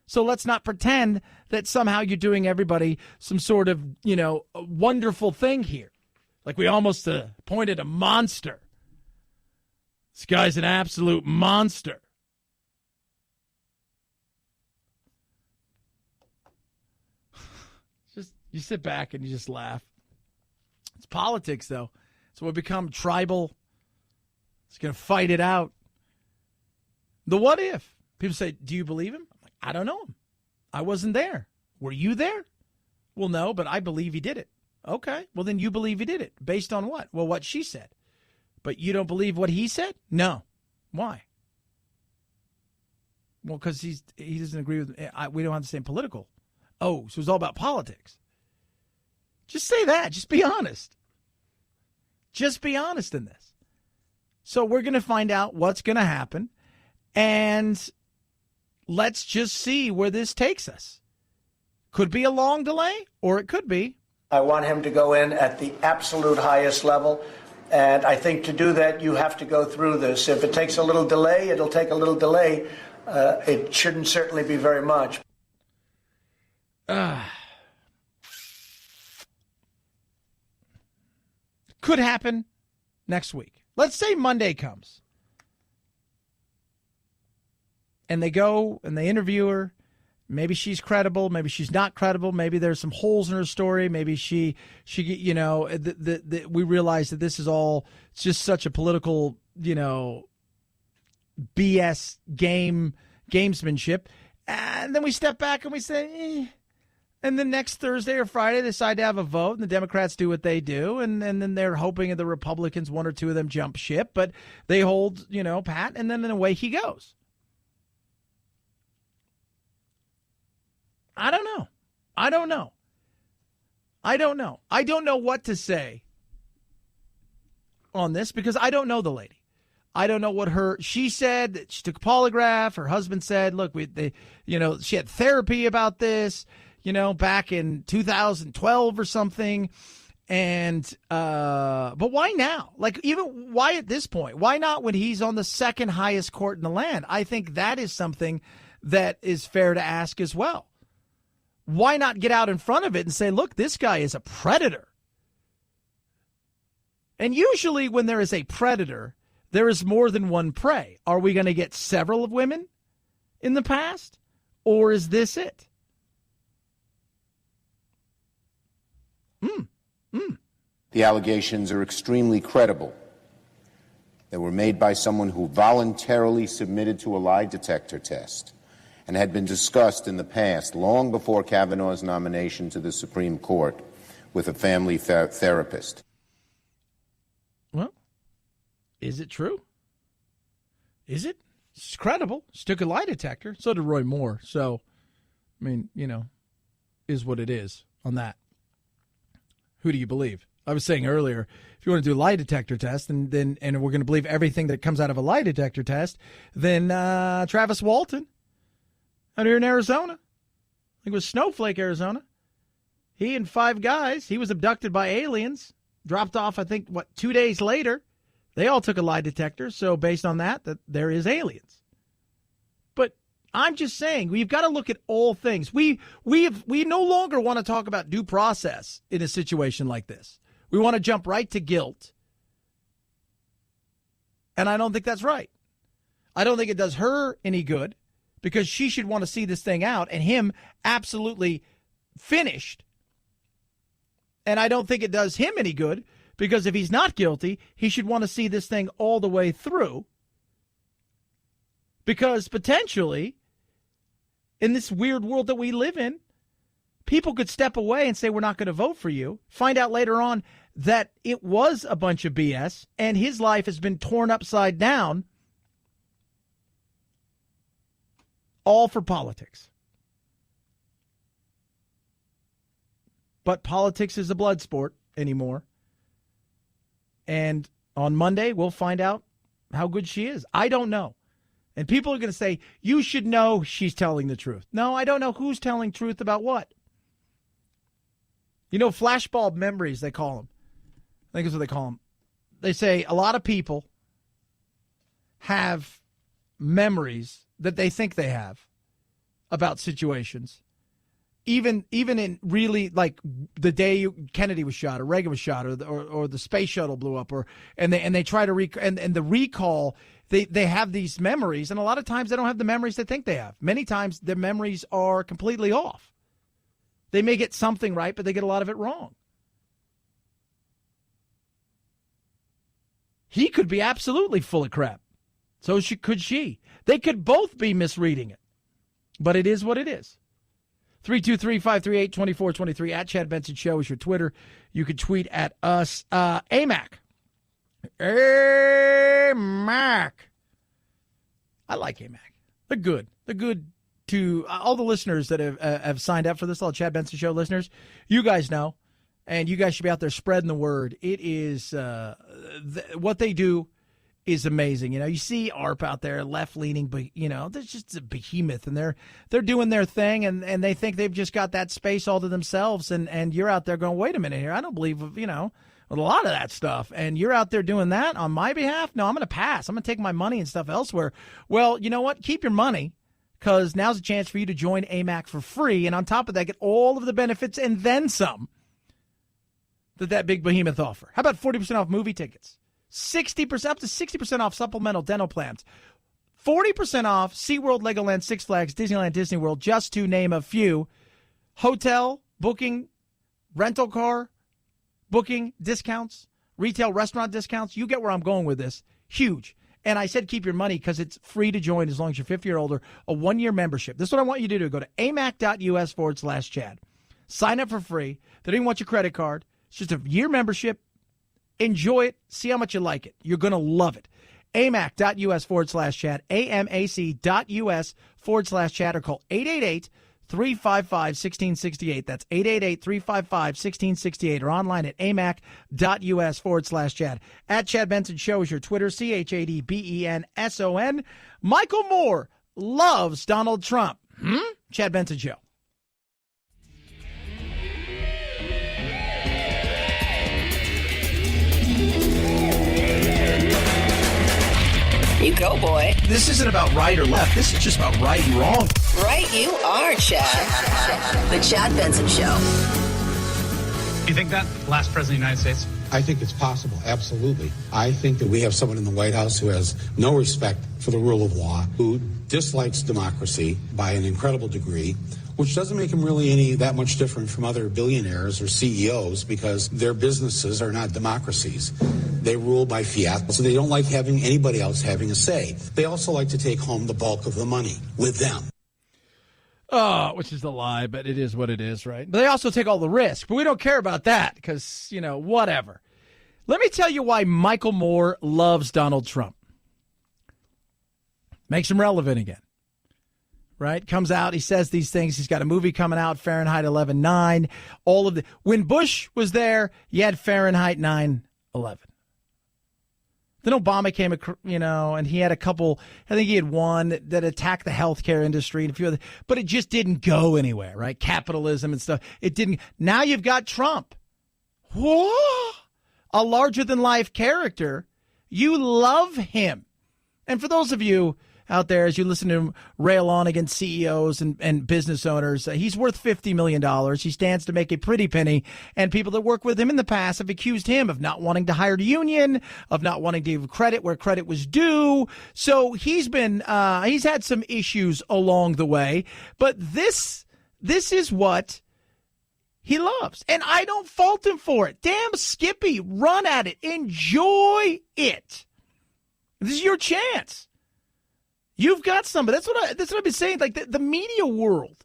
So let's not pretend that somehow you're doing everybody some sort of, a wonderful thing here. Like we almost appointed a monster. This guy's an absolute monster. You sit back and you just laugh. It's politics, though. So we become tribal. It's going to fight it out. The what if? People say, do you believe him? I'm like, I don't know him. I wasn't there. Were you there? Well, no, but I believe he did it. Okay, well, then you believe he did it. Based on what? Well, what she said. But you don't believe what he said? No. Why? Well, because he doesn't agree with me. We don't have the same political. Oh, so it's all about politics. Just say that. Just be honest. Just be honest in this. So we're going to find out what's going to happen, and let's just see where this takes us. Could be a long delay, or it could be. I want him to go in at the absolute highest level. And I think to do that, you have to go through this. If it takes a little delay, it'll take a little delay. It shouldn't certainly be very much. Could happen next week. Let's say Monday comes. And they go and they interview her. Maybe she's credible. Maybe she's not credible. Maybe there's some holes in her story. Maybe she you know, we realize that this is all just such a political, you know, BS gamesmanship. And then we step back and we say, And then next Thursday or Friday, they decide to have a vote, and the Democrats do what they do, and then they're hoping that the Republicans, one or two of them, jump ship, but they hold, you know, pat, and then away he goes. I don't know. I don't know what to say on this because I don't know the lady. I don't know what she said. That she took a polygraph. Her husband said, look, she had therapy about this, you know, back in 2012 or something. And, but why now? Like, even why at this point? Why not when he's on the second highest court in the land? I think that is something that is fair to ask as well. Why not get out in front of it and say, look, this guy is a predator? And usually when there is a predator, there is more than one prey. Are we going to get several of women in the past? Or is this it? The allegations are extremely credible. They were made by someone who voluntarily submitted to a lie detector test and had been discussed in the past, long before Kavanaugh's nomination to the Supreme Court, with a family therapist. Well, is it true? Is it? It's credible. She took a lie detector. So did Roy Moore. So, I mean, you know, is what it is on that. Who do you believe? I was saying earlier, if you want to do a lie detector test, and we're going to believe everything that comes out of a lie detector test, then Travis Walton out here in Arizona, I think it was Snowflake, Arizona. He and 5 guys, he was abducted by aliens, dropped off, I think, 2 days later. They all took a lie detector, so based on that there is aliens. But I'm just saying, we've got to look at all things. We no longer want to talk about due process in a situation like this. We want to jump right to guilt. And I don't think that's right. I don't think it does her any good because she should want to see this thing out and him absolutely finished. And I don't think it does him any good because if he's not guilty, he should want to see this thing all the way through. Because potentially, in this weird world that we live in, people could step away and say, we're not going to vote for you. Find out later on that it was a bunch of BS and his life has been torn upside down, all for politics. But politics is a blood sport anymore. And on Monday, we'll find out how good she is. I don't know. And people are going to say, you should know she's telling the truth. No, I don't know who's telling truth about what. You know, flashbulb memories, they call them. I think that's what they call them. They say a lot of people have memories that they think they have about situations. Even in really like the day Kennedy was shot or Reagan was shot or the space shuttle blew up and they try to and the recall, they have these memories, and a lot of times they don't have the memories they think they have. Many times their memories are completely off. They may get something right, but they get a lot of it wrong. He could be absolutely full of crap. So could she. They could both be misreading it. But it is what it is. 323-538-2423 at Chad Benson Show is your Twitter. You can tweet at us. AMAC. AMAC. I like AMAC. They're good. They're good to all the listeners that have signed up for this, all Chad Benson Show listeners. You guys know, and you guys should be out there spreading the word. It is what they do is amazing. You see ARP out there, left-leaning, but, there's just a behemoth, and they're doing their thing, and they think they've just got that space all to themselves, and you're out there going, wait a minute here, I don't believe, with a lot of that stuff, and you're out there doing that on my behalf? No, I'm going to pass. I'm going to take my money and stuff elsewhere. Well, you know what? Keep your money, because now's a chance for you to join AMAC for free, and on top of that, get all of the benefits and then some that big behemoth offer. How about 40% off movie tickets? 60%, up to 60% off supplemental dental plans. 40% off SeaWorld, Legoland, Six Flags, Disneyland, Disney World, just to name a few. Hotel booking, rental car booking discounts, retail restaurant discounts. You get where I'm going with this. Huge. And I said keep your money because it's free to join as long as you're 50 or older. A 1-year membership. This is what I want you to do. Go to amac.us/Chad. Sign up for free. They don't even want your credit card. It's just a year membership. Enjoy it. See how much you like it. You're going to love it. amac.us/Chad. amac.us/Chad, or call 888-355-1668. That's 888-355-1668, or online at amac.us/Chad. At Chad Benson Show is your Twitter, ChadBenson. Michael Moore loves Donald Trump. Chad Benson Show. You go, boy. This isn't about right or left. This is just about right and wrong. Right you are, Chad. The Chad Benson Show. You think that? Last president of the United States? I think it's possible, absolutely. I think that we have someone in the White House who has no respect for the rule of law, who dislikes democracy by an incredible degree, which doesn't make him really that much different from other billionaires or CEOs, because their businesses are not democracies. They rule by fiat, so they don't like having anybody else having a say. They also like to take home the bulk of the money with them. Oh, which is a lie, but it is what it is, right? But they also take all the risk, but we don't care about that because, whatever. Let me tell you why Michael Moore loves Donald Trump. Makes him relevant again, right? Comes out, he says these things. He's got a movie coming out, Fahrenheit 11/9. When Bush was there, you had Fahrenheit 9/11. Then Obama came, and he had a couple, I think he had one that attacked the healthcare industry and a few other, but it just didn't go anywhere, right? Capitalism and stuff. It didn't. Now you've got Trump. Whoa! A larger-than-life character. You love him. And for those of you out there, as you listen to him rail on against CEOs and business owners, he's worth $50 million. He stands to make a pretty penny. And people that work with him in the past have accused him of not wanting to hire a union, of not wanting to give credit where credit was due. So he's had some issues along the way. But this is what he loves. And I don't fault him for it. Damn, Skippy, run at it. Enjoy it. This is your chance. You've got somebody. That's what I've been saying. Like the media world,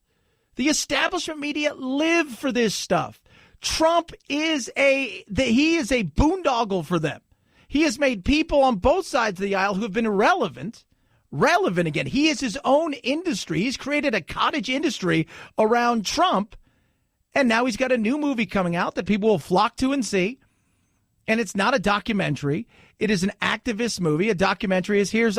the establishment media live for this stuff. Trump is a boondoggle for them. He has made people on both sides of the aisle who have been relevant again. He is his own industry. He's created a cottage industry around Trump. And now he's got a new movie coming out that people will flock to and see. And it's not a documentary. It is an activist movie. A documentary is here's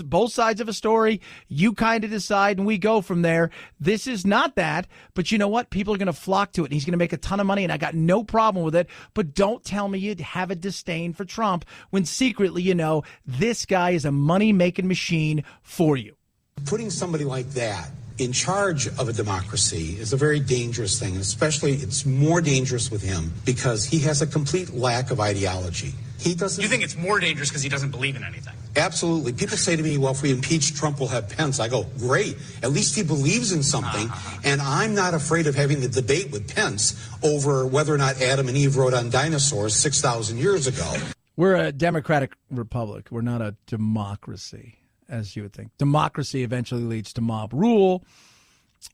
both sides of a story. You kind of decide and we go from there. This is not that. But you know what? People are going to flock to it. And he's going to make a ton of money. And I got no problem with it. But don't tell me you have a disdain for Trump when secretly you know this guy is a money-making machine for you. Putting somebody like that in charge of a democracy is a very dangerous thing. Especially it's more dangerous with him because he has a complete lack of ideology. He doesn't. You think it's more dangerous because he doesn't believe in anything? Absolutely. People say to me, well, if we impeach Trump, we'll have Pence. I go, great. At least he believes in something. And I'm not afraid of having the debate with Pence over whether or not Adam and Eve rode on dinosaurs 6,000 years ago. We're a democratic republic. We're not a democracy, as you would think. Democracy eventually leads to mob rule.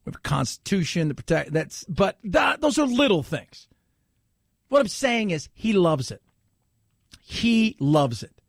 We have a constitution to protect. Those are little things. What I'm saying is he loves it. He loves it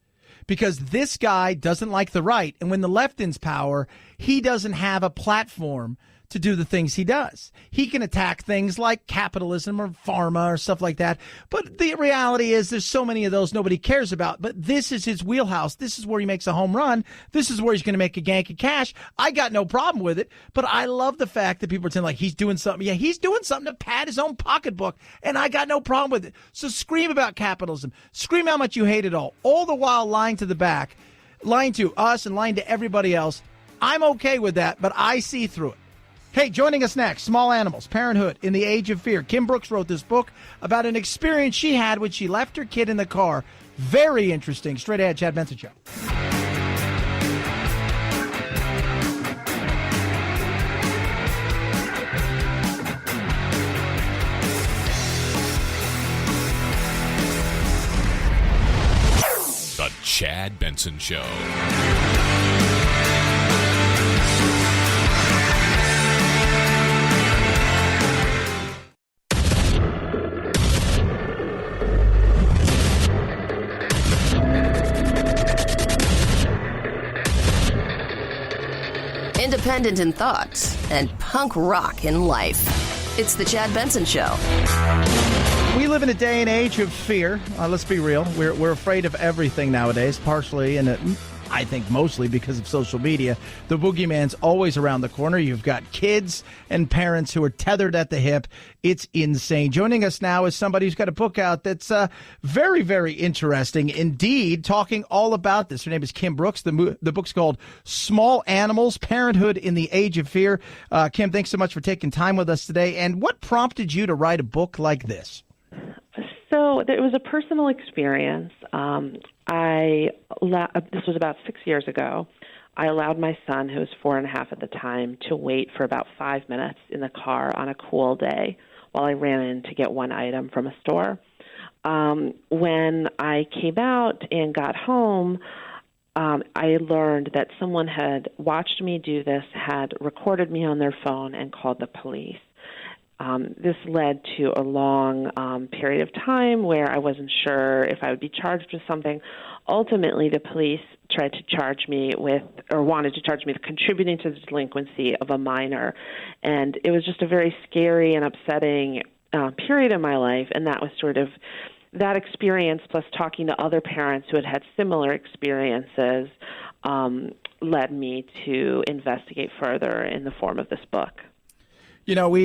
because this guy doesn't like the right. And when the left is power, he doesn't have a platform to do the things he does. He can attack things like capitalism or pharma or stuff like that. But the reality is there's so many of those nobody cares about. But this is his wheelhouse. This is where he makes a home run. This is where he's going to make a gank of cash. I got no problem with it. But I love the fact that people pretend like he's doing something. Yeah, he's doing something to pad his own pocketbook. And I got no problem with it. So scream about capitalism. Scream how much you hate it all the while lying to the back, lying to us and lying to everybody else. I'm okay with that, but I see through it. Hey, joining us next, Small Animals, Parenthood in the Age of Fear. Kim Brooks wrote this book about an experience she had when she left her kid in the car. Very interesting. Straight ahead, Chad Benson Show. The Chad Benson Show. Independent in thought and punk rock in life. It's the Chad Benson Show. We live in a day and age of fear. Let's be real. We're afraid of everything nowadays, partially and I think mostly because of social media. The boogeyman's always around the corner. You've got kids and parents who are tethered at the hip. It's insane. Joining us now is somebody who's got a book out that's very, very interesting indeed, talking all about this. Her name is Kim Brooks. The book's called Small Animals, Parenthood in the Age of Fear. Kim, thanks so much for taking time with us today. And what prompted you to write a book like this? So it was a personal experience. This was about 6 years ago. I allowed my son, who was 4.5 at the time, to wait for about 5 minutes in the car on a cool day while I ran in to get one item from a store. When I came out and got home, I learned that someone had watched me do this, had recorded me on their phone, and called the police. This led to a long period of time where I wasn't sure if I would be charged with something. Ultimately, the police tried to charge me with, or wanted to charge me with contributing to the delinquency of a minor. And it was just a very scary and upsetting period in my life. And that was sort of that experience, plus talking to other parents who had had similar experiences, led me to investigate further in the form of this book. You know,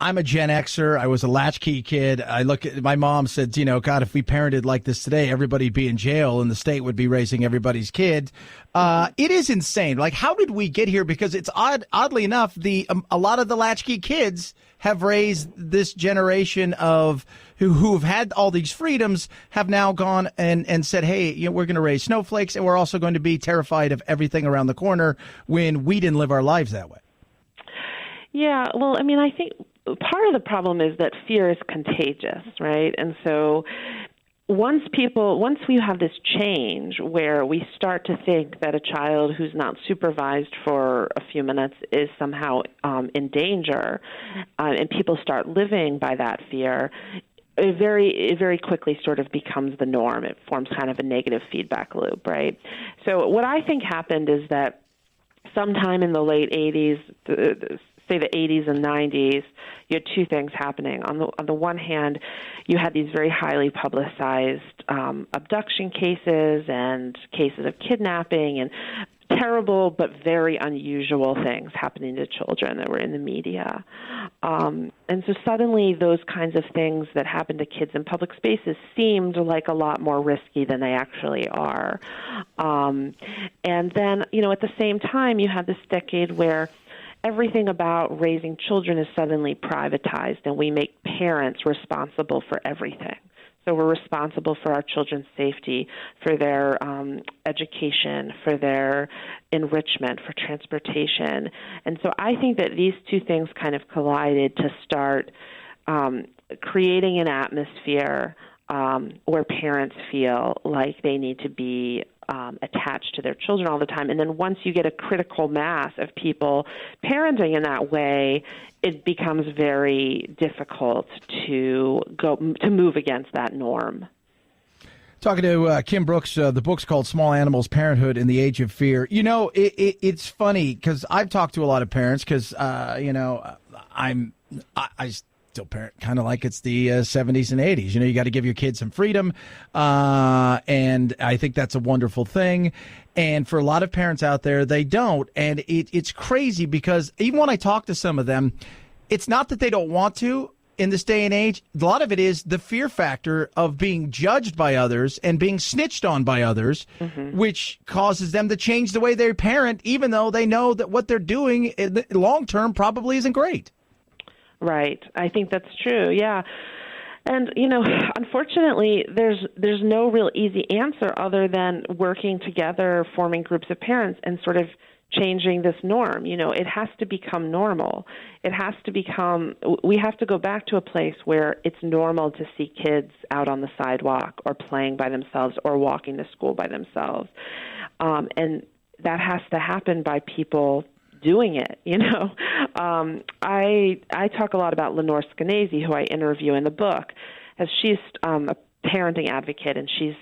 I'm a Gen Xer. I was a latchkey kid. I look at my mom said, you know, God, if we parented like this today, everybody'd be in jail and the state would be raising everybody's kid. It is insane. Like, how did we get here? Because it's oddly enough, a lot of the latchkey kids have raised this generation of who have had all these freedoms, have now gone and said, hey, you know, we're going to raise snowflakes, and we're also going to be terrified of everything around the corner when we didn't live our lives that way. Yeah, well, I mean, I think part of the problem is that fear is contagious, right? And so once we have this change where we start to think that a child who's not supervised for a few minutes is somehow in danger, and people start living by that fear, it very quickly sort of becomes the norm. It forms kind of a negative feedback loop, right? So what I think happened is that sometime in the late 80s, say the 80s and 90s, you had two things happening. On the one hand, you had these very highly publicized abduction cases and cases of kidnapping and terrible but very unusual things happening to children that were in the media. And so suddenly those kinds of things that happen to kids in public spaces seemed like a lot more risky than they actually are. And then, you know, at the same time, you had this decade where everything about raising children is suddenly privatized, and we make parents responsible for everything. So we're responsible for our children's safety, for their education, for their enrichment, for transportation. And so I think that these two things kind of collided to start creating an atmosphere where parents feel like they need to be attached to their children all the time. And then once you get a critical mass of people parenting in that way, it becomes very difficult to move against that norm. Talking to Kim Brooks, the book's called Small Animals, Parenthood in the Age of Fear. You know, it's funny because I've talked to a lot of parents because, you know, I still parent kind of like it's the 70s and 80s. You know, you got to give your kids some freedom, and I think that's a wonderful thing. And for a lot of parents out there, they don't. And it's crazy because even when I talk to some of them, it's not that they don't want to. In this day and age, a lot of it is the fear factor of being judged by others and being snitched on by others, which causes them to change the way they parent, even though they know that what they're doing long term probably isn't great. Right. I think that's true. Yeah. And, you know, unfortunately, there's no real easy answer other than working together, forming groups of parents, and sort of changing this norm. You know, it has to become normal. It has to become, we have to go back to a place where it's normal to see kids out on the sidewalk or playing by themselves or walking to school by themselves. And that has to happen by people doing it, you know. I talk a lot about Lenore Skenazy, who I interview in the book, as she's a parenting advocate, and she's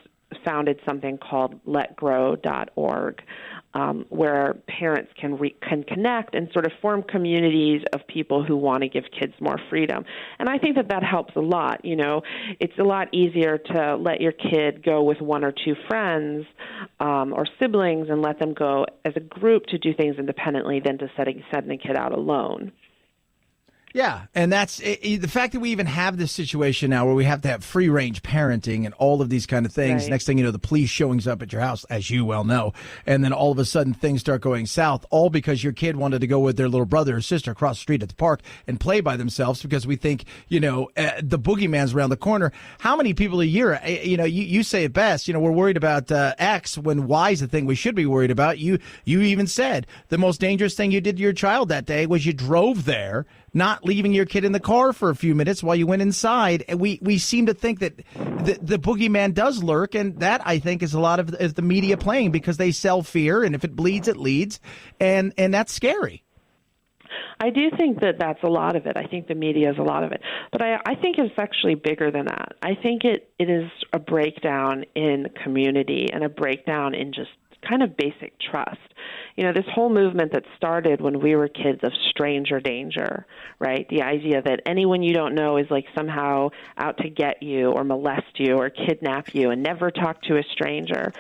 founded something called letgrow.org, where parents can connect and sort of form communities of people who want to give kids more freedom. And I think that helps a lot. You know, it's a lot easier to let your kid go with one or two friends or siblings and let them go as a group to do things independently than to sending a kid out alone. Yeah, and that's the fact that we even have this situation now where we have to have free-range parenting and all of these kind of things. Right. Next thing you know, the police showing up at your house, as you well know, and then all of a sudden things start going south, all because your kid wanted to go with their little brother or sister across the street at the park and play by themselves because we think, you know, the boogeyman's around the corner. How many people a year, you know, you say it best, you know, we're worried about X when Y is the thing we should be worried about. You even said the most dangerous thing you did to your child that day was you drove there, not leaving your kid in the car for a few minutes while you went inside. And we seem to think that the boogeyman does lurk, and that, I think, is a lot of the media playing because they sell fear, and if it bleeds, it leads, and that's scary. I do think that's a lot of it. I think the media is a lot of it. But I think it's actually bigger than that. I think it is a breakdown in community and a breakdown in just kind of basic trust. You know, this whole movement that started when we were kids of stranger danger, right? The idea that anyone you don't know is like somehow out to get you or molest you or kidnap you, and never talk to a stranger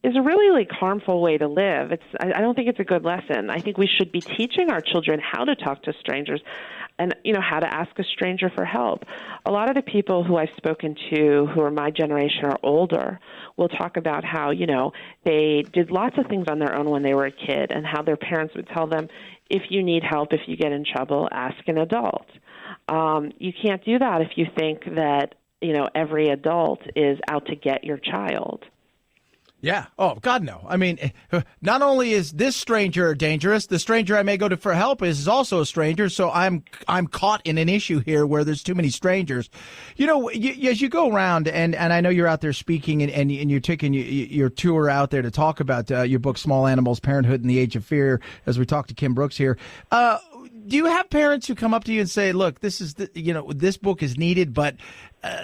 is a really like harmful way to live. I don't think it's a good lesson. I think we should be teaching our children how to talk to strangers and, you know, how to ask a stranger for help. A lot of the people who I've spoken to who are my generation or older will talk about how, you know, they did lots of things on their own when they were a kid, and how their parents would tell them, if you need help, if you get in trouble, ask an adult. You can't do that if you think that, you know, every adult is out to get your child. Yeah. Oh, God, no. I mean, not only is this stranger dangerous, the stranger I may go to for help is also a stranger. So I'm caught in an issue here where there's too many strangers. You know, as you go around, and I know you're out there speaking and you're taking your tour out there to talk about your book, Small Animals, Parenthood in the Age of Fear, as we talk to Kim Brooks here. Do you have parents who come up to you and say, look, this is this book is needed, but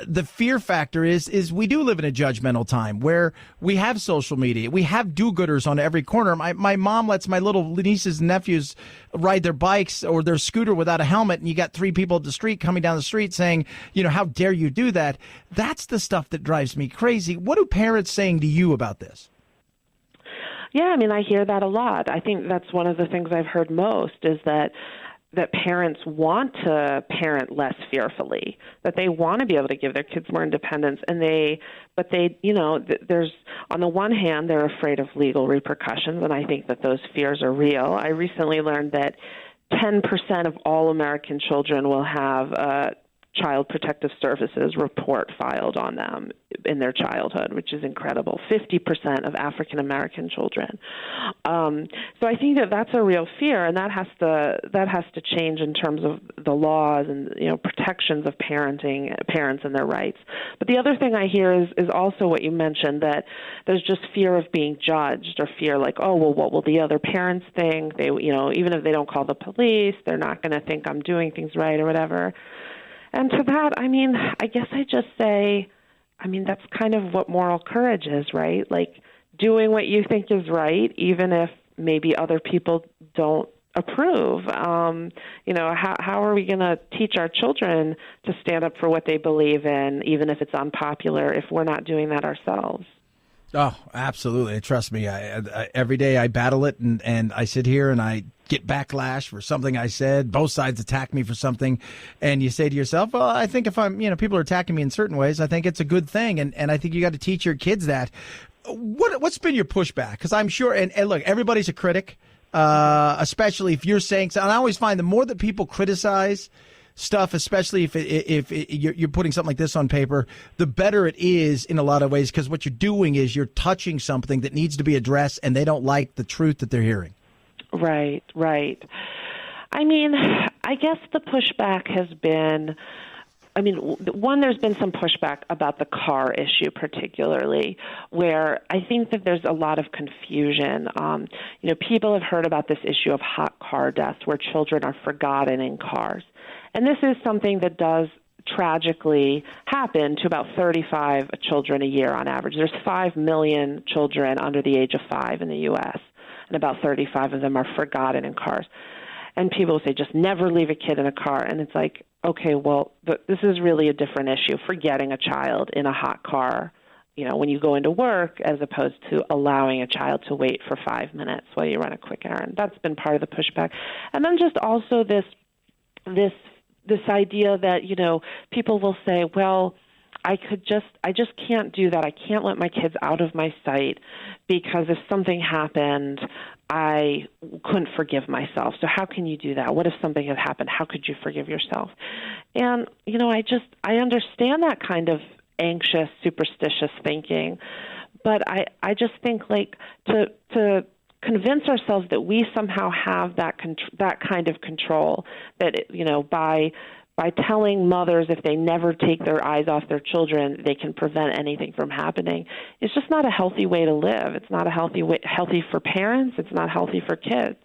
the fear factor is we do live in a judgmental time where we have social media. We have do-gooders on every corner. My mom lets my little nieces and nephews ride their bikes or their scooter without a helmet, and you got three people at the street coming down the street saying, you know, how dare you do that? That's the stuff that drives me crazy. What are parents saying to you about this? Yeah, I mean, I hear that a lot. I think that's one of the things I've heard most is that parents want to parent less fearfully, that they want to be able to give their kids more independence, but they, you know, there's, on the one hand, they're afraid of legal repercussions, and I think that those fears are real. I recently learned that 10% of all American children will have Child Protective Services report filed on them in their childhood, which is incredible. 50% of African American children. So I think that's a real fear, and that has to change in terms of the laws and, you know, protections of parents and their rights. But the other thing I hear is also what you mentioned, that there's just fear of being judged, or fear like, oh, well, what will the other parents think? They, you know, even if they don't call the police, they're not going to think I'm doing things right or whatever. And to that, I mean, I guess I just say, I mean, that's kind of what moral courage is, right? Like doing what you think is right, even if maybe other people don't approve. How are we going to teach our children to stand up for what they believe in, even if it's unpopular, if we're not doing that ourselves? Oh, absolutely. Trust me. I every day I battle it, and I sit here and I get backlash for something I said. Both sides attack me for something. And you say to yourself, well, I think if people are attacking me in certain ways, I think it's a good thing. And I think you got to teach your kids that. What's been your pushback? Because I'm sure, and look, everybody's a critic, especially if you're saying so. And I always find the more that people criticize stuff, especially if you're putting something like this on paper, the better it is in a lot of ways, because what you're doing is you're touching something that needs to be addressed, and they don't like the truth that they're hearing. Right. I mean, I guess the pushback has been, one, there's been some pushback about the car issue particularly, where I think that there's a lot of confusion. People have heard about this issue of hot car deaths where children are forgotten in cars. And this is something that does tragically happen to about 35 children a year on average. There's 5 million children under the age of 5 in the U.S., and about 35 of them are forgotten in cars. And people say, just never leave a kid in a car. And it's like, okay, well, this is really a different issue, forgetting a child in a hot car, when you go into work, as opposed to allowing a child to wait for 5 minutes while you run a quick errand. That's been part of the pushback. And then just also this idea that, people will say, well, I just can't do that. I can't let my kids out of my sight because if something happened, I couldn't forgive myself. So how can you do that? What if something had happened? How could you forgive yourself? And, I understand that kind of anxious, superstitious thinking, but I just think to convince ourselves that we somehow have that kind of control, that by telling mothers if they never take their eyes off their children, they can prevent anything from happening. It's just not a healthy way to live. It's not a healthy for parents. It's not healthy for kids.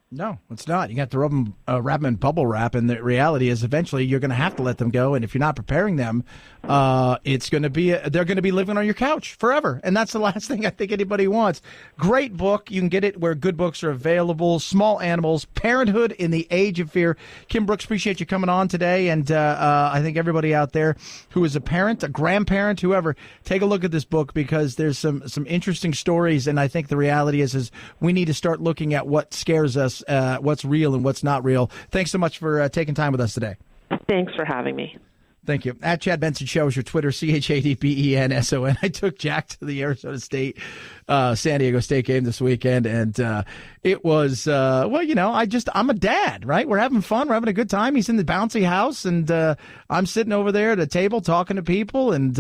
No, it's not. You got to wrap them in bubble wrap, and the reality is eventually you're going to have to let them go, and if you're not preparing them, it's going to be they're going to be living on your couch forever, and that's the last thing I think anybody wants. Great book. You can get it where good books are available. Small Animals, Parenthood in the Age of Fear. Kim Brooks, appreciate you coming on today, and I think everybody out there who is a parent, a grandparent, whoever, take a look at this book because there's some interesting stories, and I think the reality is we need to start looking at what scares us, what's real and what's not real. Thanks so much for taking time with us today. Thanks for having me. Thank you. At Chad Benson Show is your Twitter, ChadBenson. I took Jack to the Arizona State, San Diego State game this weekend, and it was, I'm a dad, right? We're having fun. We're having a good time. He's in the bouncy house, and I'm sitting over there at a table talking to people, and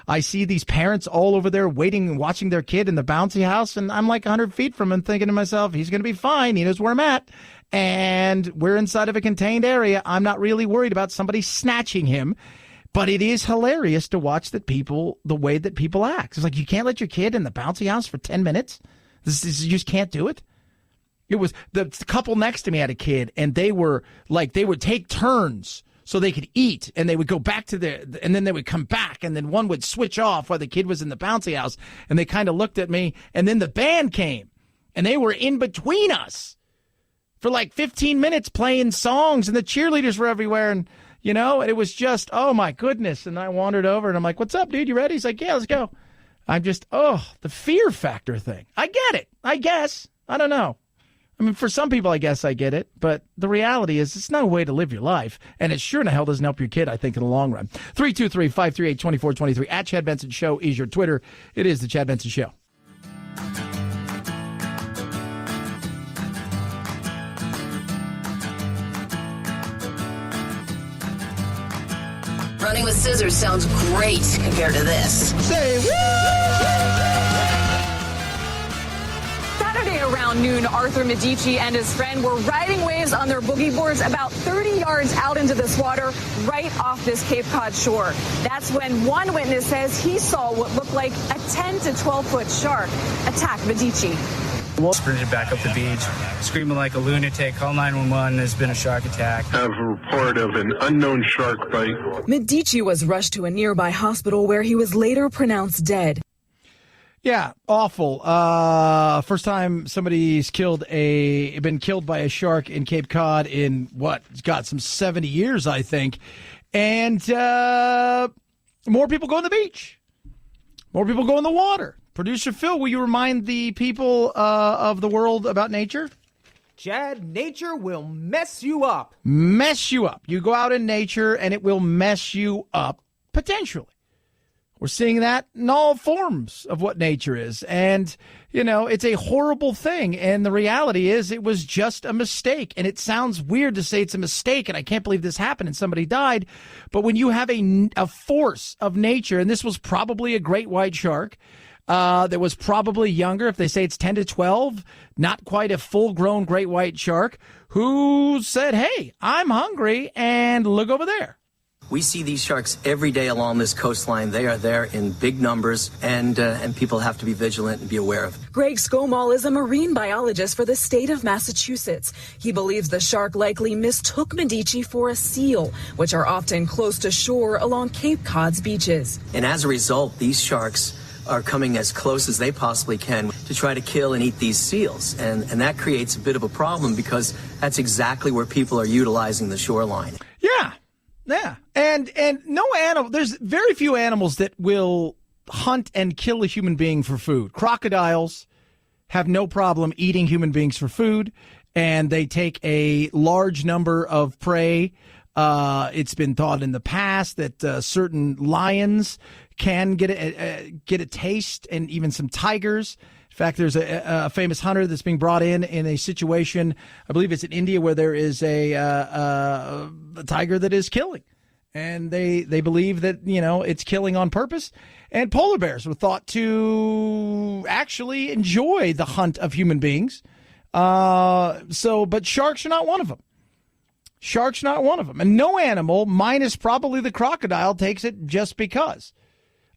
I see these parents all over there waiting and watching their kid in the bouncy house, and I'm like 100 feet from him thinking to myself, he's going to be fine. He knows where I'm at. And we're inside of a contained area. I'm not really worried about somebody snatching him, but it is hilarious to watch the way that people act. It's like, you can't let your kid in the bouncy house for 10 minutes. You just can't do it. It was the couple next to me had a kid, and they would take turns so they could eat, and they would go back to and then they would come back, and then one would switch off while the kid was in the bouncy house, and they kind of looked at me, and then the band came, and they were in between us for like 15 minutes playing songs, and the cheerleaders were everywhere, and and it was just, oh my goodness. And I wandered over and I'm like, what's up, dude? You ready? He's like, yeah, let's go. I'm just, the fear factor thing. I get it. I guess. I don't know. I mean, for some people, I guess I get it, but the reality is it's not a way to live your life, and it sure in the hell doesn't help your kid, I think, in the long run. 323-538-2423. At Chad Benson Show is your Twitter. It is the Chad Benson Show. Running with scissors sounds great compared to this. Say Saturday around noon, Arthur Medici and his friend were riding waves on their boogie boards about 30 yards out into this water right off this Cape Cod shore. That's when one witness says he saw what looked like a 10 to 12-foot shark attack Medici. Sprinted back up the beach, screaming like a lunatic. Call 911. There's been a shark attack. I have a report of an unknown shark bite. Medici was rushed to a nearby hospital where he was later pronounced dead. Yeah, awful. First time somebody's been killed by a shark in Cape Cod in it's got some 70 years, I think. And more people go on the beach. More people go in the water. Producer Phil, will you remind the people of the world about nature? Chad, nature will mess you up. Mess you up. You go out in nature and it will mess you up, potentially. We're seeing that in all forms of what nature is. And, it's a horrible thing. And the reality is it was just a mistake. And it sounds weird to say it's a mistake, and I can't believe this happened and somebody died. But when you have a force of nature, and this was probably a great white shark, that was probably younger, if they say it's 10 to 12, not quite a full-grown great white shark, who said, hey, I'm hungry, and look over there. We see these sharks every day along this coastline. They are there in big numbers, and people have to be vigilant and be aware of. Greg Skomall is a marine biologist for the state of Massachusetts. He believes the shark likely mistook Medici for a seal, which are often close to shore along Cape Cod's beaches. And as a result, these sharks are coming as close as they possibly can to try to kill and eat these seals. And that creates a bit of a problem because that's exactly where people are utilizing the shoreline. Yeah. And no animal, there's very few animals that will hunt and kill a human being for food. Crocodiles have no problem eating human beings for food, and they take a large number of prey. It's been thought in the past that certain lions can get a taste, and even some tigers. In fact, there's a famous hunter that's being brought in a situation, I believe it's in India, where there is a tiger that is killing. And they believe that, it's killing on purpose. And polar bears were thought to actually enjoy the hunt of human beings. But sharks are not one of them. Sharks not one of them. And no animal, minus probably the crocodile, takes it just because.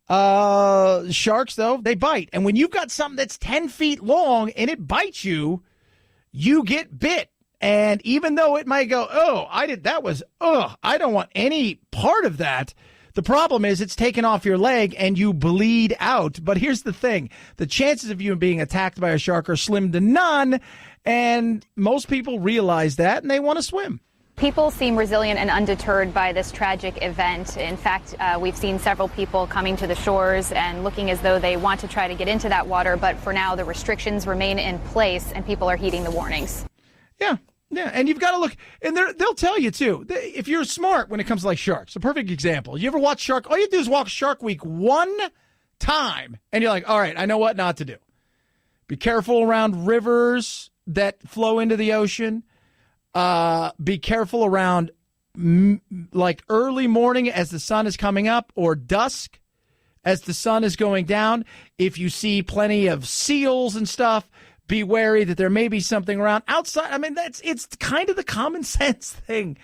Sharks, though, they bite. And when you've got something that's 10 feet long and it bites you, you get bit. And even though it might go, I don't want any part of that. The problem is it's taken off your leg and you bleed out. But here's the thing. The chances of you being attacked by a shark are slim to none. And most people realize that and they want to swim. People seem resilient and undeterred by this tragic event. In fact, we've seen several people coming to the shores and looking as though they want to try to get into that water. But for now, the restrictions remain in place and people are heeding the warnings. Yeah, and you've got to look, and they'll tell you, too, if you're smart when it comes to, like, sharks. A perfect example. You ever watch Shark? All you do is watch Shark Week one time, and you're like, all right, I know what not to do. Be careful around rivers that flow into the ocean. Be careful around, like, early morning as the sun is coming up, or dusk as the sun is going down. If you see plenty of seals and stuff, be wary that there may be something around outside. I mean, it's kind of the common sense thing,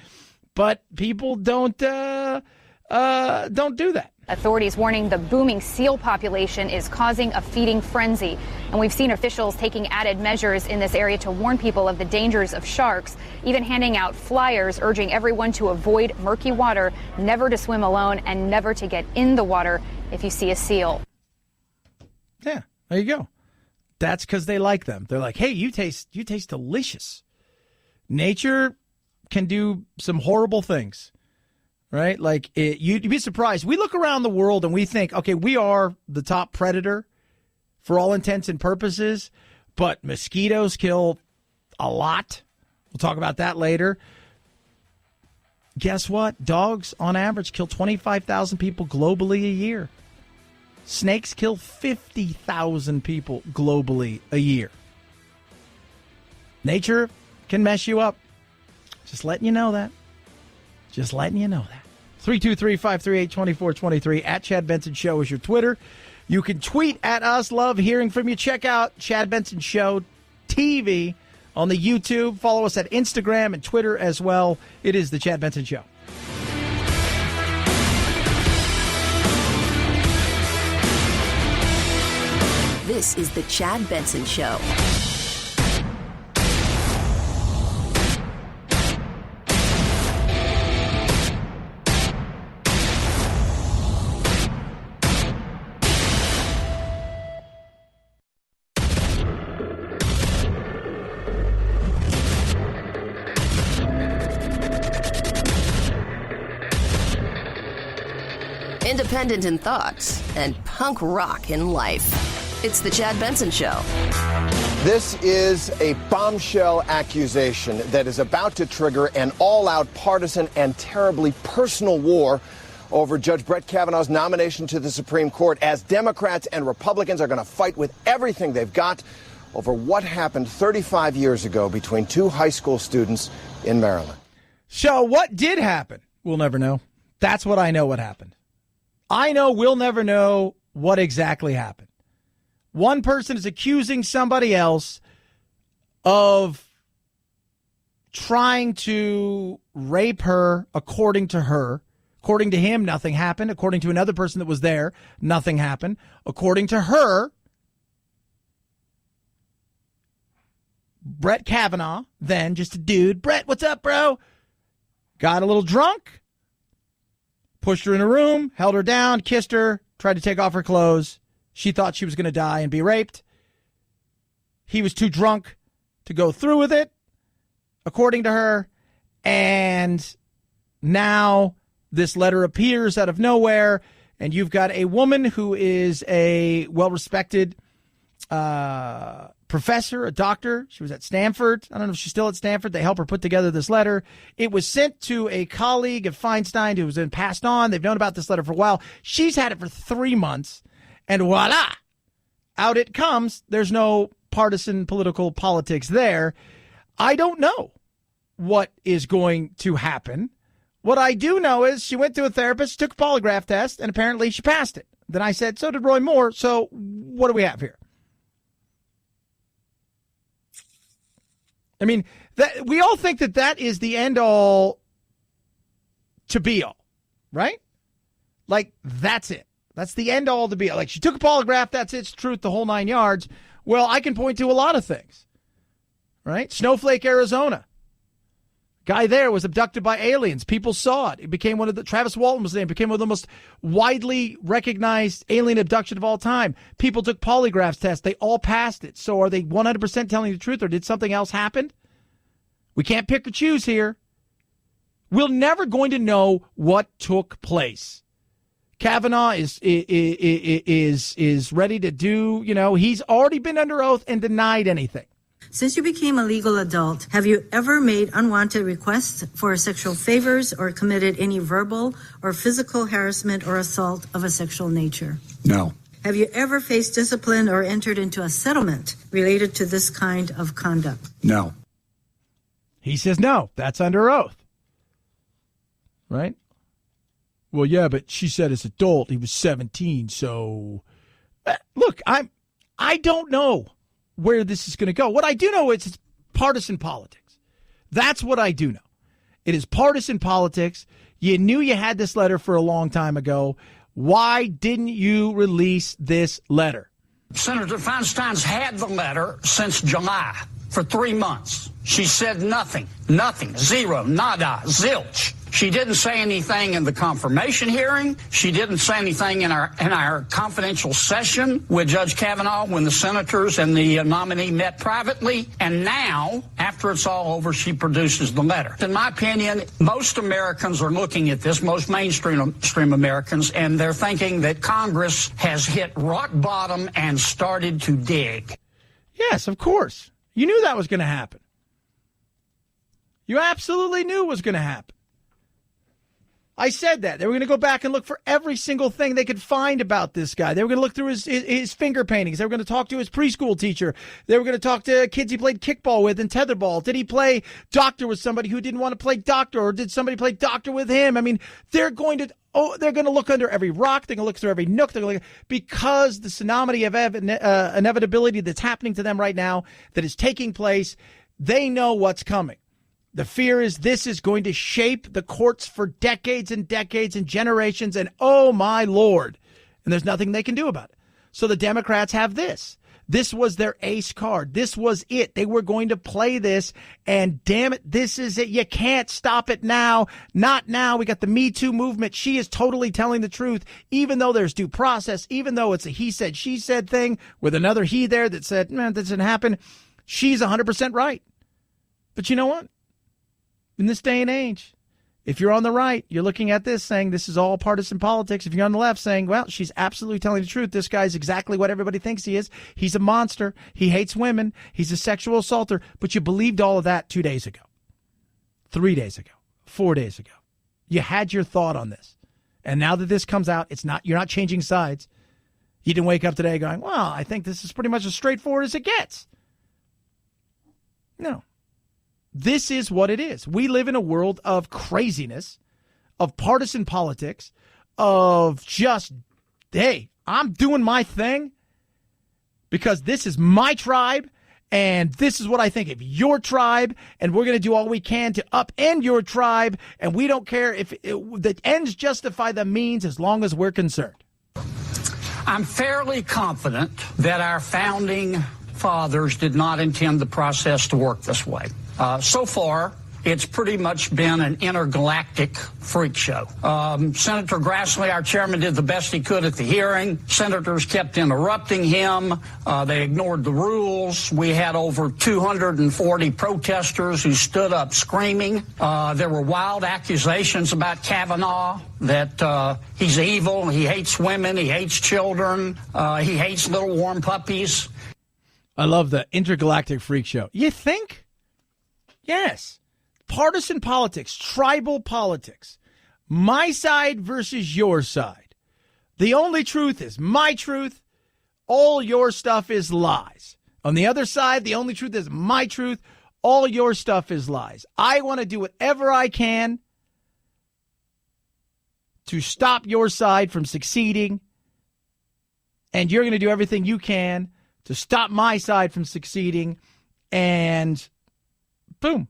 but people don't do that. Authorities warning the booming seal population is causing a feeding frenzy. And we've seen officials taking added measures in this area to warn people of the dangers of sharks, even handing out flyers urging everyone to avoid murky water, never to swim alone, and never to get in the water if you see a seal. Yeah, there you go. That's because they like them. They're like, hey, you taste delicious. Nature can do some horrible things, right? Like, you'd be surprised. We look around the world and we think, okay, we are the top predator for all intents and purposes, but mosquitoes kill a lot. We'll talk about that later. Guess what? Dogs, on average, kill 25,000 people globally a year. Snakes kill 50,000 people globally a year. Nature can mess you up. Just letting you know that. 323-538-2423. At Chad Benson Show is your Twitter. You can tweet at us. Love hearing from you. Check out Chad Benson Show TV on the YouTube. Follow us at Instagram and Twitter as well. It is the Chad Benson Show. This is the Chad Benson Show. independent in thought, and punk rock in life. It's The Chad Benson Show. This is a bombshell accusation that is about to trigger an all-out partisan and terribly personal war over Judge Brett Kavanaugh's nomination to the Supreme Court, as Democrats and Republicans are going to fight with everything they've got over what happened 35 years ago between two high school students in Maryland. So what did happen? We'll never know. That's what I know what happened. I know we'll never know what exactly happened. One person is accusing somebody else of trying to rape her, according to her. According to him, nothing happened. According to another person that was there, nothing happened. According to her, Brett Kavanaugh, then just a dude, Brett, what's up, bro? Got a little drunk, pushed her in a room, held her down, kissed her, tried to take off her clothes. She thought she was going to die and be raped. He was too drunk to go through with it, according to her. And now this letter appears out of nowhere, and you've got a woman who is a well-respected professor, a doctor. She was at Stanford. I don't know if she's still at Stanford. They helped her put together this letter. It was sent to a colleague of Feinstein who was then passed on. They've known about this letter for a while. She's had it for 3 months, and voila, out it comes. There's no partisan political politics there. I don't know what is going to happen. What I do know is she went to a therapist, took a polygraph test, and apparently she passed it. Then I said, so did Roy Moore. So what do we have here? I mean, we all think that is the end all to be all, right? Like, that's it. That's the end all to be all. Like, she took a polygraph, that's it's truth, the whole 9 yards. Well, I can point to a lot of things, right? Snowflake, Arizona. Guy there was abducted by aliens. People saw it. It became Travis Walton was named, became one of the most widely recognized alien abduction of all time. People took polygraph tests. They all passed it. So are they 100% telling the truth, or did something else happen? We can't pick or choose here. We're never going to know what took place. Kavanaugh is ready to do, he's already been under oath and denied anything. Since you became a legal adult, have you ever made unwanted requests for sexual favors or committed any verbal or physical harassment or assault of a sexual nature? No. Have you ever faced discipline or entered into a settlement related to this kind of conduct? No. He says no. That's under oath. Right? Well, yeah, but she said as adult he was 17, so look, I don't know where this is going to go. What I do know is it's partisan politics. That's what I do know. It is partisan politics. You knew you had this letter for a long time ago. Why didn't you release this letter? Senator Feinstein's had the letter since July for 3 months. She said nothing, zero, nada, zilch. She didn't say anything in the confirmation hearing. She didn't say anything in our confidential session with Judge Kavanaugh when the senators and the nominee met privately. And now, after it's all over, she produces the letter. In my opinion, most Americans are looking at this, most mainstream Americans, and they're thinking that Congress has hit rock bottom and started to dig. Yes, of course. You knew that was going to happen. You absolutely knew it was going to happen. I said that. They were going to go back and look for every single thing they could find about this guy. They were going to look through his finger paintings. They were going to talk to his preschool teacher. They were going to talk to kids he played kickball with and tetherball. Did he play doctor with somebody who didn't want to play doctor, or did somebody play doctor with him? I mean, they're going to look under every rock. They're going to look through every nook. Because the tsunami of inevitability that's happening to them right now, that is taking place, they know what's coming. The fear is this is going to shape the courts for decades and decades and generations, and oh my Lord, and there's nothing they can do about it. So the Democrats have this. This was their ace card. This was it. They were going to play this, and damn it, this is it. You can't stop it now. Not now. We got the Me Too movement. She is totally telling the truth, even though there's due process, even though it's a he said, she said thing with another he there that said, man, that didn't happen. She's 100% right. But you know what? In this day and age, If you're on the right, you're looking at this saying this is all partisan politics. If you're on the left saying, well, she's absolutely telling the truth. This guy's exactly what everybody thinks he is. He's a monster. He hates women. He's a sexual assaulter. But you believed all of that 2 days ago, 3 days ago, 4 days ago. You had your thought on this. And now that this comes out, you're not changing sides. You didn't wake up today going, well, I think this is pretty much as straightforward as it gets. No. This is what it is. We live in a world of craziness, of partisan politics, of just, hey, I'm doing my thing because this is my tribe and this is what I think of your tribe, and we're going to do all we can to upend your tribe, and we don't care if the ends justify the means as long as we're concerned. I'm fairly confident that our founding fathers did not intend the process to work this way. So far, it's pretty much been an intergalactic freak show. Senator Grassley, our chairman, did the best he could at the hearing. Senators kept interrupting him. They ignored the rules. We had over 240 protesters who stood up screaming. There were wild accusations about Kavanaugh, that he's evil, he hates women, he hates children, he hates little warm puppies. I love the intergalactic freak show. You think? Yes. Partisan politics, tribal politics, my side versus your side. The only truth is my truth. All your stuff is lies. On the other side, the only truth is my truth. All your stuff is lies. I want to do whatever I can to stop your side from succeeding, and you're going to do everything you can to stop my side from succeeding, and boom.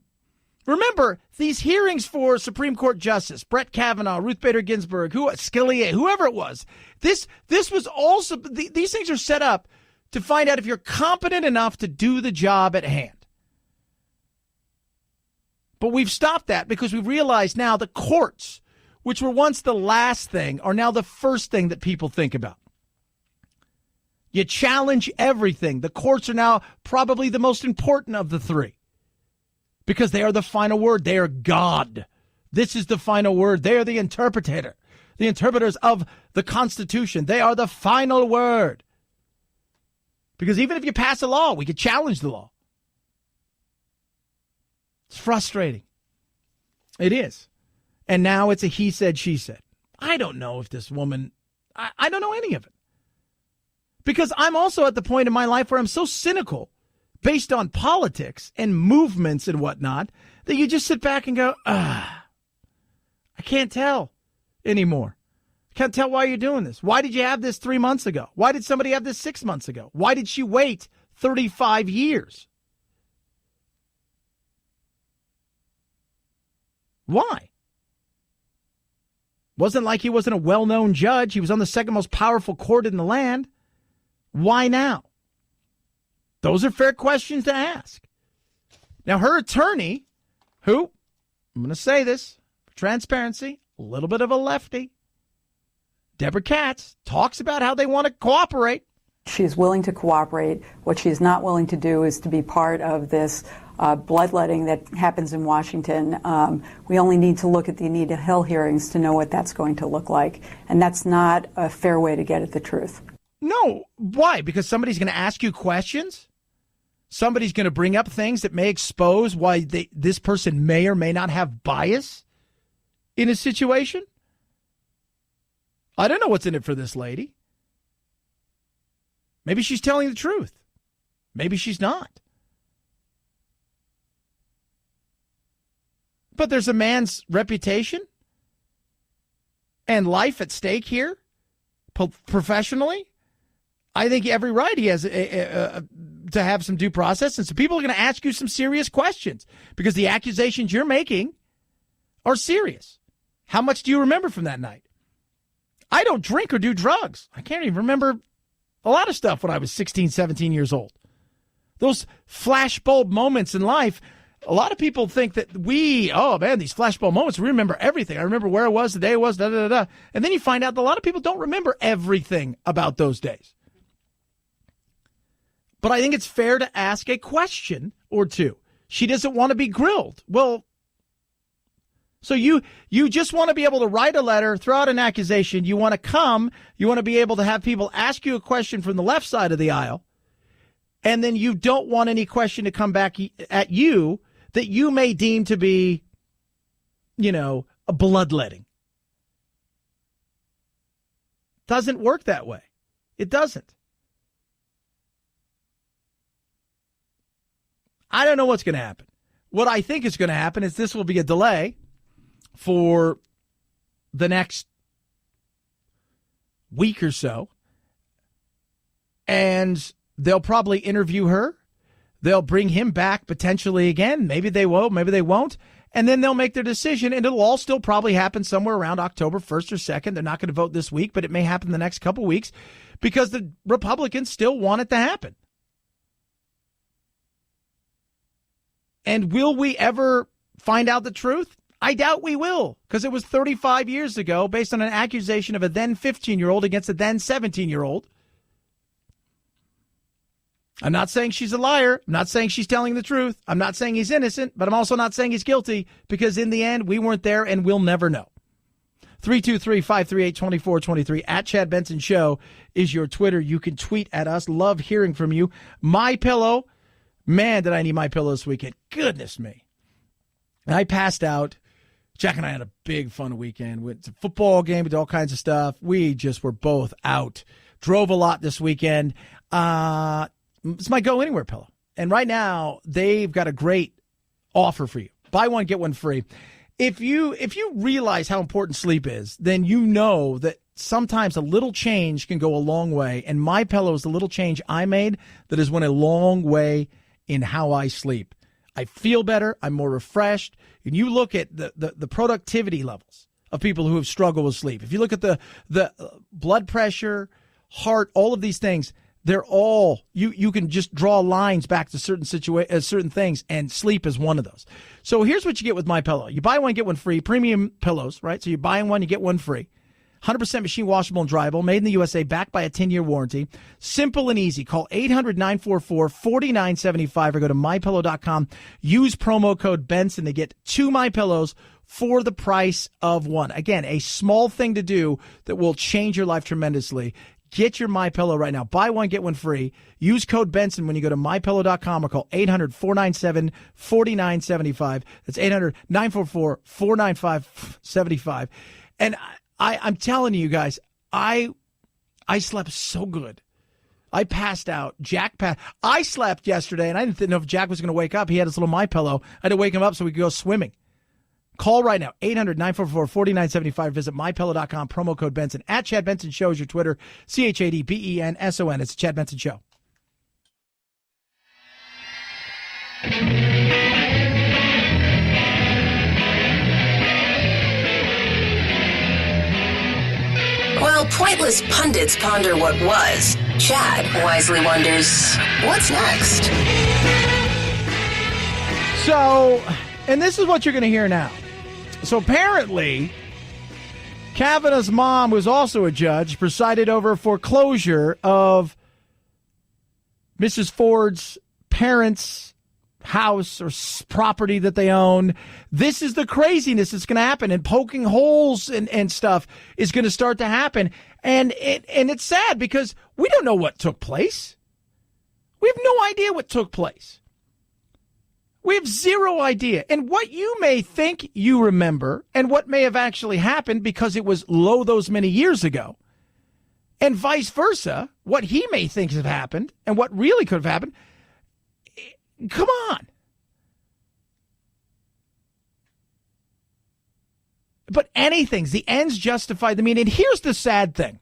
Remember, these hearings for Supreme Court Justice, Brett Kavanaugh, Ruth Bader Ginsburg, Scalia, whoever it was, this was also, these things are set up to find out if you're competent enough to do the job at hand. But we've stopped that because we've realized now the courts, which were once the last thing, are now the first thing that people think about. You challenge everything. The courts are now probably the most important of the three. Because they are the final word. They are God. This is the final word. They are the interpreter. The interpreters of the Constitution. They are the final word. Because even if you pass a law, we could challenge the law. It's frustrating. It is. And now it's a he said, she said. I don't know if this woman, I don't know any of it. Because I'm also at the point in my life where I'm so cynical based on politics and movements and whatnot, that you just sit back and go, I can't tell anymore. I can't tell why you're doing this. Why did you have this 3 months ago? Why did somebody have this 6 months ago? Why did she wait 35 years? Why? Wasn't like he wasn't a well-known judge. He was on the second most powerful court in the land. Why now? Those are fair questions to ask. Now, her attorney, who, I'm going to say this for transparency, a little bit of a lefty, Deborah Katz, talks about how they want to cooperate. She's willing to cooperate. What she's not willing to do is to be part of this bloodletting that happens in Washington. We only need to look at the Anita Hill hearings to know what that's going to look like. And that's not a fair way to get at the truth. No. Why? Because somebody's going to ask you questions? Somebody's going to bring up things that may expose why this person may or may not have bias in a situation? I don't know what's in it for this lady. Maybe she's telling the truth. Maybe she's not. But there's a man's reputation and life at stake here, professionally. I think every right he has to have some due process. And so people are going to ask you some serious questions because the accusations you're making are serious. How much do you remember from that night? I don't drink or do drugs. I can't even remember a lot of stuff when I was 16, 17 years old. Those flashbulb moments in life, a lot of people think that these flashbulb moments, we remember everything. I remember where I was, the day it was, da-da-da-da. And then you find out that a lot of people don't remember everything about those days. But I think it's fair to ask a question or two. She doesn't want to be grilled. Well, So you just want to be able to write a letter, throw out an accusation. You want to be able to have people ask you a question from the left side of the aisle. And then you don't want any question to come back at you that you may deem to be, a bloodletting. Doesn't work that way. It doesn't. I don't know what's going to happen. What I think is going to happen is this will be a delay for the next week or so. And they'll probably interview her. They'll bring him back potentially again. Maybe they will, maybe they won't. And then they'll make their decision, and it'll all still probably happen somewhere around October 1st or 2nd. They're not going to vote this week, but it may happen the next couple weeks because the Republicans still want it to happen. And will we ever find out the truth? I doubt we will, because it was 35 years ago based on an accusation of a then 15-year-old against a then 17-year-old. I'm not saying she's a liar. I'm not saying she's telling the truth. I'm not saying he's innocent, but I'm also not saying he's guilty, because in the end, we weren't there and we'll never know. 323-538-2423 at Chad Benson Show is your Twitter. You can tweet at us. Love hearing from you. MyPillow. Man, did I need MyPillow this weekend. Goodness me. I passed out. Jack and I had a big fun weekend. Went to a football game, with all kinds of stuff. We just were both out. Drove a lot this weekend. It's my Go Anywhere pillow. And right now, they've got a great offer for you. Buy one, get one free. If you realize how important sleep is, then you know that sometimes a little change can go a long way. And my pillow is the little change I made that has went a long way in how I sleep. I feel better. I'm more refreshed. And you look at the productivity levels of people who have struggled with sleep. If you look at the blood pressure, heart, all of these things, they're all, you can just draw lines back to certain things, and sleep is one of those. So here's what you get with MyPillow. You buy one, get one free. Premium pillows, right? So you buy one, you get one free. 100% machine washable and dryable, made in the USA, backed by a 10-year warranty. Simple and easy. Call 800-944-4975 or go to MyPillow.com. Use promo code Benson to get 2 MyPillows for the price of one. Again, a small thing to do that will change your life tremendously. Get your MyPillow right now. Buy one, get one free. Use code Benson when you go to MyPillow.com or call 800-497-4975. That's 800-944-495-75. And I'm telling you guys, I slept so good. I passed out. I slept yesterday, and I didn't know if Jack was going to wake up. He had his little MyPillow. I had to wake him up so we could go swimming. Call right now, 800-944-4975. Visit MyPillow.com, promo code Benson. At Chad Benson Show is your Twitter, ChadBenson. It's the Chad Benson Show. While pointless pundits ponder what was, Chad wisely wonders, what's next? So, and this is what you're going to hear now. So apparently, Kavanaugh's mom, who was also a judge, presided over a foreclosure of Mrs. Ford's parents' house or property that they own. This is the craziness that's going to happen, and poking holes and stuff is going to start to happen. And it's sad because we don't know what took place. We have no idea what took place. We have zero idea. And what you may think you remember and what may have actually happened because it was low those many years ago, and vice versa, what he may think have happened and what really could have happened. Come on. But anything's, the ends justify the means. And here's the sad thing.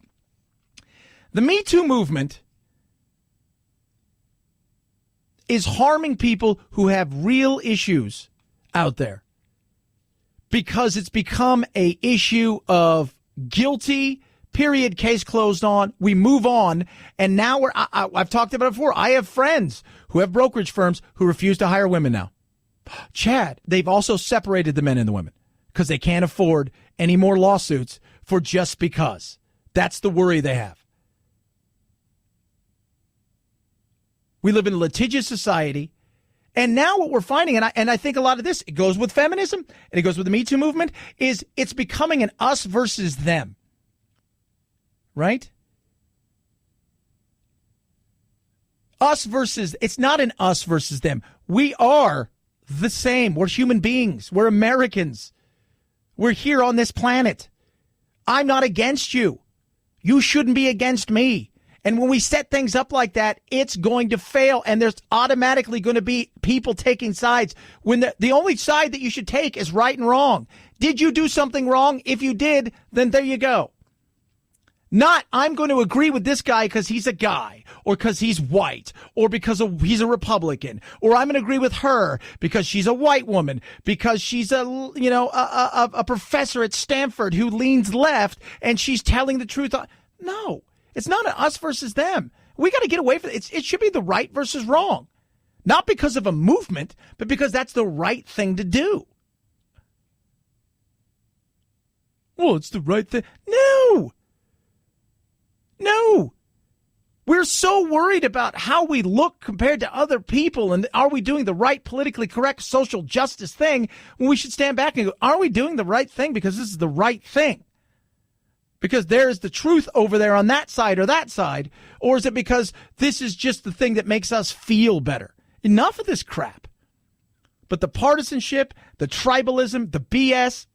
The Me Too movement is harming people who have real issues out there because it's become a issue of guilty, period, case closed on. We move on. And now I've talked about it before. I have friends who have brokerage firms who refuse to hire women now. Chad, they've also separated the men and the women because they can't afford any more lawsuits for just because. That's the worry they have. We live in a litigious society, And now what we're finding, and I think a lot of this, it goes with feminism and it goes with the Me Too movement, is it's becoming an us versus them. Right? Us versus, it's not an us versus them. We are the same. We're human beings. We're Americans. We're here on this planet. I'm not against you. You shouldn't be against me. And when we set things up like that, it's going to fail. And there's automatically going to be people taking sides when the only side that you should take is right and wrong. Did you do something wrong? If you did, then there you go. Not, I'm going to agree with this guy because he's a guy, or because he's white, or because he's a Republican, or I'm going to agree with her because she's a white woman, because she's a professor at Stanford who leans left and she's telling the truth. No, it's not an us versus them. We got to get away from it. It should be the right versus wrong, not because of a movement, but because that's the right thing to do. Well, it's the right thing. No. We're so worried about how we look compared to other people, and are we doing the right politically correct social justice thing, when we should stand back and go, are we doing the right thing because this is the right thing? Because there is the truth over there on that side, or is it because this is just the thing that makes us feel better? Enough of this crap. But the partisanship, the tribalism, the BS,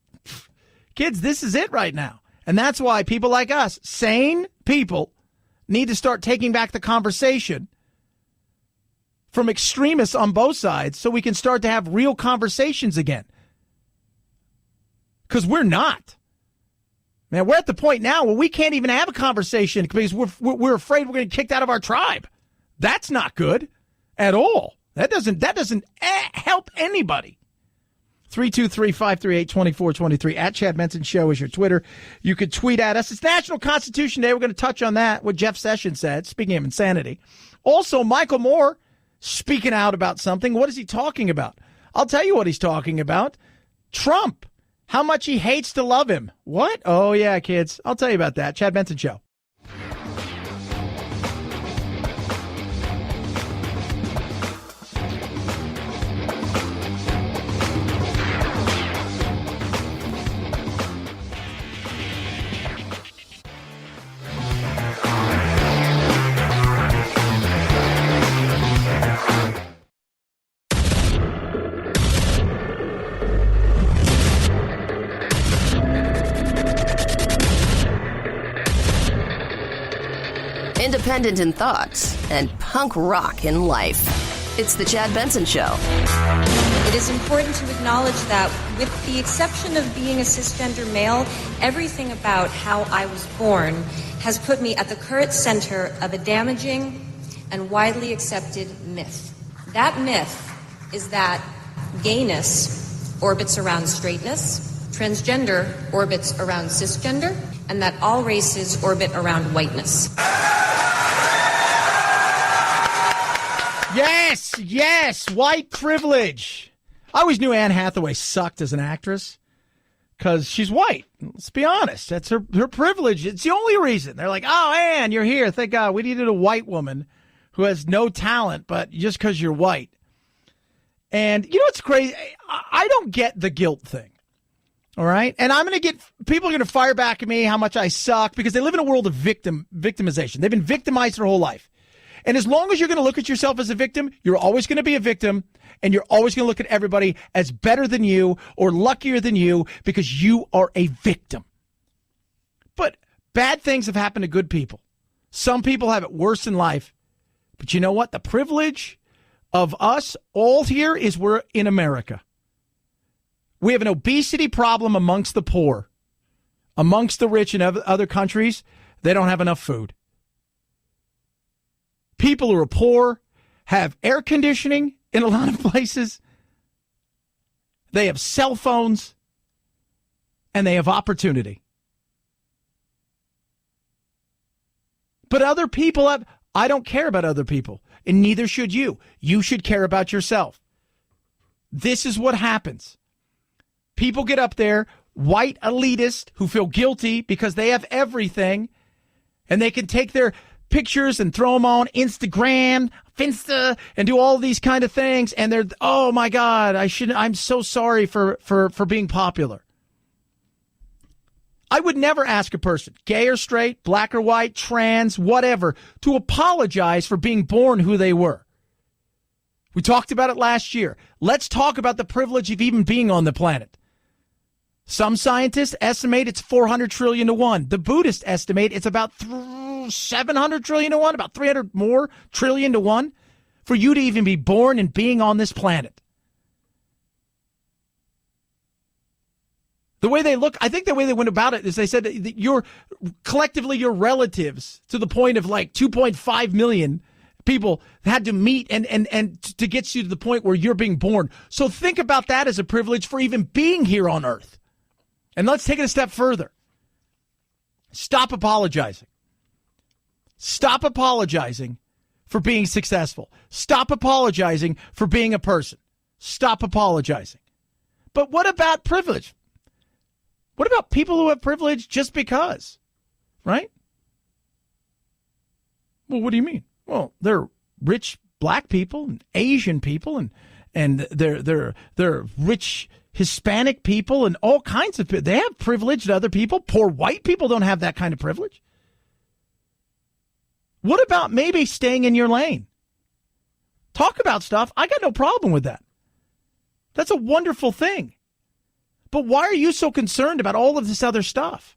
kids, this is it right now. And that's why people like us, sane people, need to start taking back the conversation from extremists on both sides so we can start to have real conversations again. Because we're not. Man, we're at the point now where we can't even have a conversation because we're afraid we're going to get kicked out of our tribe. That's not good at all. That doesn't help anybody. 323-538-2423. At Chad Benson Show is your Twitter. You could tweet at us. It's National Constitution Day. We're going to touch on that, what Jeff Sessions said, speaking of insanity. Also, Michael Moore speaking out about something. What is he talking about? I'll tell you what he's talking about. Trump. How much he hates to love him. What? Oh, yeah, kids. I'll tell you about that. Chad Benson Show. Independent in thoughts and punk rock in life. It's the Chad Benson Show. It is important to acknowledge that with the exception of being a cisgender male, everything about how I was born has put me at the current center of a damaging and widely accepted myth. That myth is that gayness orbits around straightness, transgender orbits around cisgender, and that all races orbit around whiteness. Yes, white privilege. I always knew Anne Hathaway sucked as an actress because she's white. Let's be honest. That's her privilege. It's the only reason. They're like, oh, Anne, you're here. Thank God. We needed a white woman who has no talent, but just because you're white. And you know what's crazy? I don't get the guilt thing. All right? And people are going to fire back at me how much I suck because they live in a world of victimization. They've been victimized their whole life. And as long as you're going to look at yourself as a victim, you're always going to be a victim, and you're always going to look at everybody as better than you or luckier than you because you are a victim. But bad things have happened to good people. Some people have it worse in life. But you know what? The privilege of us all here is we're in America. We have an obesity problem amongst the poor. Amongst the rich in other countries, they don't have enough food. People who are poor have air conditioning in a lot of places. They have cell phones. And they have opportunity. But other people have... I don't care about other people. And neither should you. You should care about yourself. This is what happens. People get up there, white elitists who feel guilty because they have everything. And they can take their pictures and throw them on Instagram, Finsta, and do all these kind of things. And they're, oh my God, I'm so sorry for being popular. I would never ask a person, gay or straight, black or white, trans, whatever, to apologize for being born who they were. We talked about it last year. Let's talk about the privilege of even being on the planet. Some scientists estimate it's 400 trillion to 1. The Buddhists estimate it's about 700 trillion to 1, about 300 more trillion to 1 for you to even be born and being on this planet. The way they look, I think the way they went about it is they said that you're collectively your relatives to the point of like 2.5 million people had to meet and to get you to the point where you're being born. So think about that as a privilege for even being here on Earth. And let's take it a step further. Stop apologizing. Stop apologizing for being successful. Stop apologizing for being a person. Stop apologizing. But what about privilege? What about people who have privilege just because? Right? Well, what do you mean? Well, they're rich black people and Asian people and they're rich Hispanic people and all kinds of people. They have privilege that other people. Poor white people don't have that kind of privilege. What about maybe staying in your lane? Talk about stuff. I got no problem with that. That's a wonderful thing. But why are you so concerned about all of this other stuff?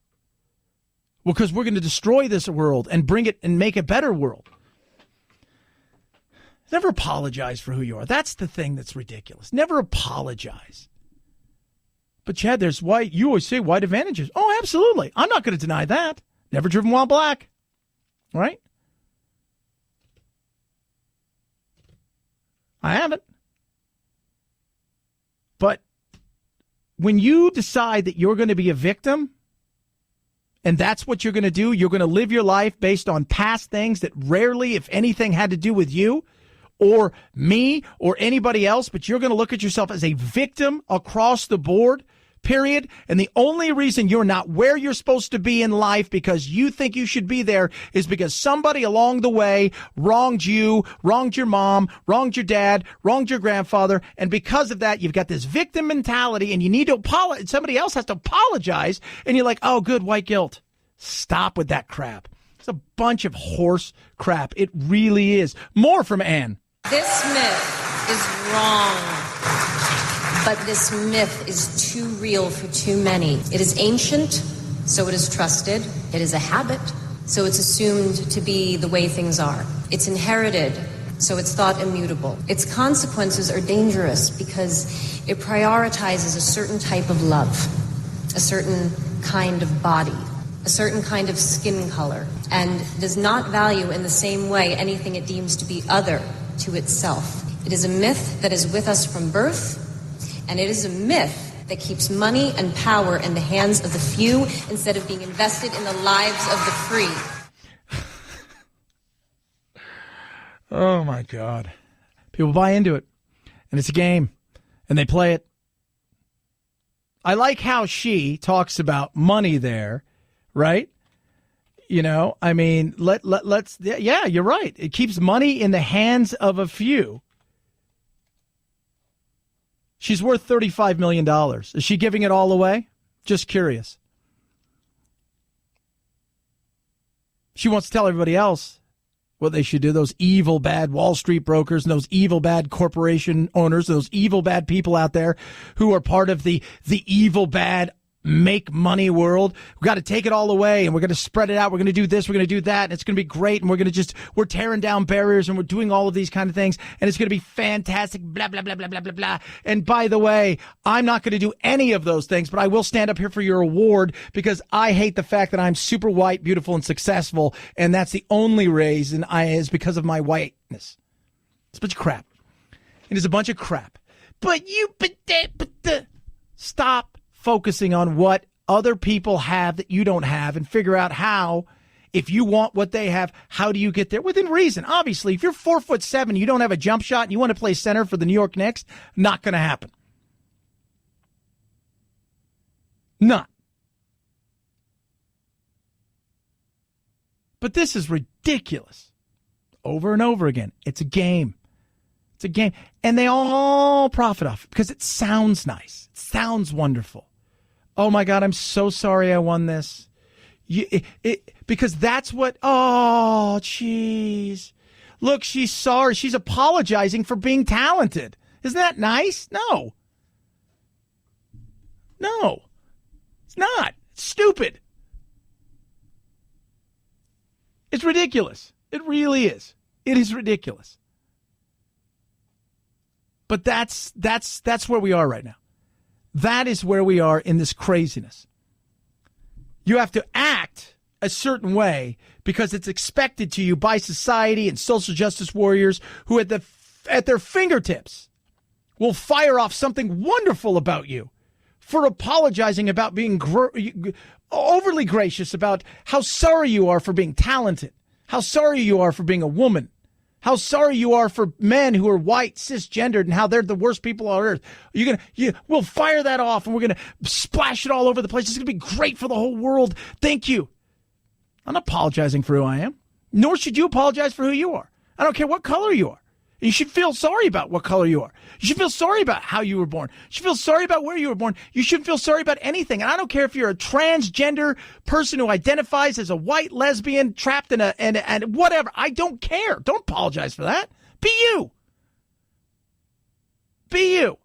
Well, because we're going to destroy this world and bring it and make a better world. Never apologize for who you are. That's the thing that's ridiculous. Never apologize. But Chad, there's white. You always say white advantages. Oh, absolutely. I'm not going to deny that. Never driven while black. Right? I haven't. But when you decide that you're going to be a victim, and that's what you're going to do, you're going to live your life based on past things that rarely, if anything, had to do with you or me or anybody else, but you're going to look at yourself as a victim across the board, period. And the only reason you're not where you're supposed to be in life because you think you should be there is because somebody along the way wronged you, wronged your mom, wronged your dad, wronged your grandfather. And because of that, you've got this victim mentality and you need to apologize. Somebody else has to apologize. And you're like, oh, good, white guilt. Stop with that crap. It's a bunch of horse crap. It really is. More from Ann. This myth is wrong. But this myth is too real for too many. It is ancient, so it is trusted. It is a habit, so it's assumed to be the way things are. It's inherited, so it's thought immutable. Its consequences are dangerous because it prioritizes a certain type of love, a certain kind of body, a certain kind of skin color, and does not value in the same way anything it deems to be other to itself. It is a myth that is with us from birth, and it is a myth that keeps money and power in the hands of the few instead of being invested in the lives of the free. Oh, my God. People buy into it, and it's a game, and they play it. I like how she talks about money there, right? You know, I mean, let's, yeah, you're right. It keeps money in the hands of a few. She's worth $35 million. Is she giving it all away? Just curious. She wants to tell everybody else what they should do. Those evil, bad Wall Street brokers and those evil, bad corporation owners, those evil, bad people out there who are part of the evil, bad make money world. We've got to take it all away and we're going to spread it out. We're going to do this. We're going to do that. And it's going to be great. And we're tearing down barriers and we're doing all of these kind of things. And it's going to be fantastic. Blah, blah, blah, blah, blah, blah, blah. And by the way, I'm not going to do any of those things, but I will stand up here for your award because I hate the fact that I'm super white, beautiful, and successful. And that's the only reason is because of my whiteness. It's a bunch of crap. It is a bunch of crap. Stop focusing on what other people have that you don't have and figure out how, if you want what they have, how do you get there? Within reason. Obviously, if you're 4'7", you don't have a jump shot and you want to play center for the New York Knicks, not going to happen. Not. But this is ridiculous. Over and over again. It's a game. It's a game. And they all profit off it because it sounds nice. It sounds wonderful. Oh, my God, I'm so sorry I won this. Because that's what, oh, jeez. Look, she's sorry. She's apologizing for being talented. Isn't that nice? No. No. It's not. It's stupid. It's ridiculous. It really is. It is ridiculous. But that's where we are right now. That is where we are in this craziness. You have to act a certain way because it's expected to you by society and social justice warriors who at their fingertips will fire off something wonderful about you for apologizing about being overly gracious about how sorry you are for being talented, how sorry you are for being a woman, how sorry you are for men who are white, cisgendered, and how they're the worst people on earth. We'll fire that off, and we're going to splash it all over the place. It's going to be great for the whole world. Thank you. I'm not apologizing for who I am, nor should you apologize for who you are. I don't care what color you are. You should feel sorry about what color you are. You should feel sorry about how you were born. You should feel sorry about where you were born. You shouldn't feel sorry about anything. And I don't care if you're a transgender person who identifies as a white lesbian trapped in and whatever. I don't care. Don't apologize for that. Be you. Be you.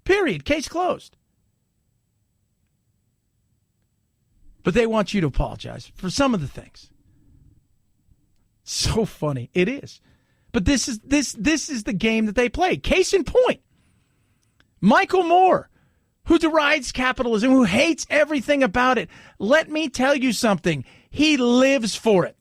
Period. Case closed. But they want you to apologize for some of the things. So funny. It is. But this is the game that they play. Case in point, Michael Moore, who derides capitalism, who hates everything about it. Let me tell you something. He lives for it.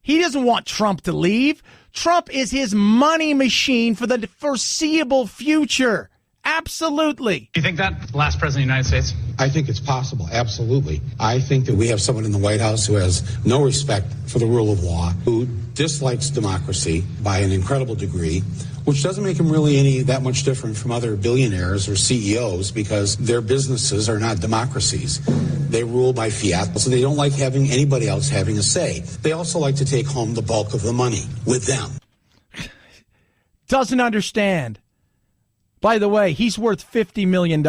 He doesn't want Trump to leave. Trump is his money machine for the foreseeable future. Absolutely. Do you think that last president of the United States? I think it's possible, absolutely. I think that we have someone in the White House who has no respect for the rule of law, who dislikes democracy by an incredible degree, which doesn't make him really that much different from other billionaires or CEOs because their businesses are not democracies. They rule by fiat, so they don't like having anybody else having a say. They also like to take home the bulk of the money with them. Doesn't understand. By the way, he's worth $50 million.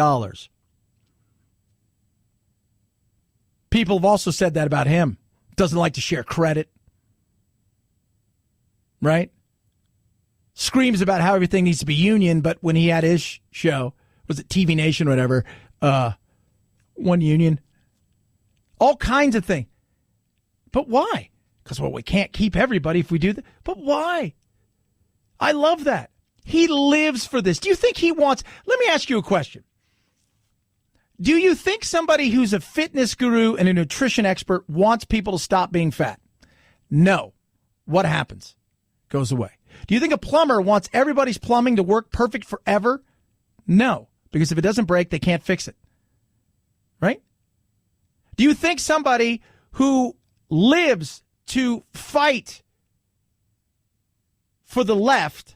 People have also said that about him. Doesn't like to share credit. Right? Screams about how everything needs to be union, but when he had his show, was it TV Nation or whatever, one union. All kinds of things. But why? Because, well, we can't keep everybody if we do that. But why? I love that. He lives for this. Do you think he wants... Let me ask you a question. Do you think somebody who's a fitness guru and a nutrition expert wants people to stop being fat? No. What happens? Goes away. Do you think a plumber wants everybody's plumbing to work perfect forever? No. Because if it doesn't break, they can't fix it. Right? Do you think somebody who lives to fight for the left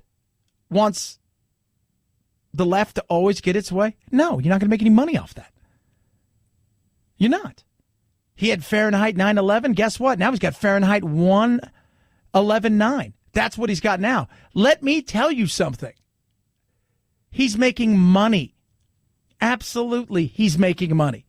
wants the left to always get its way? No, you're not going to make any money off that. You're not. He had Fahrenheit 9/11. Guess what? Now he's got Fahrenheit 1/11/9. That's what he's got now. Let me tell you something. He's making money. Absolutely, he's making money.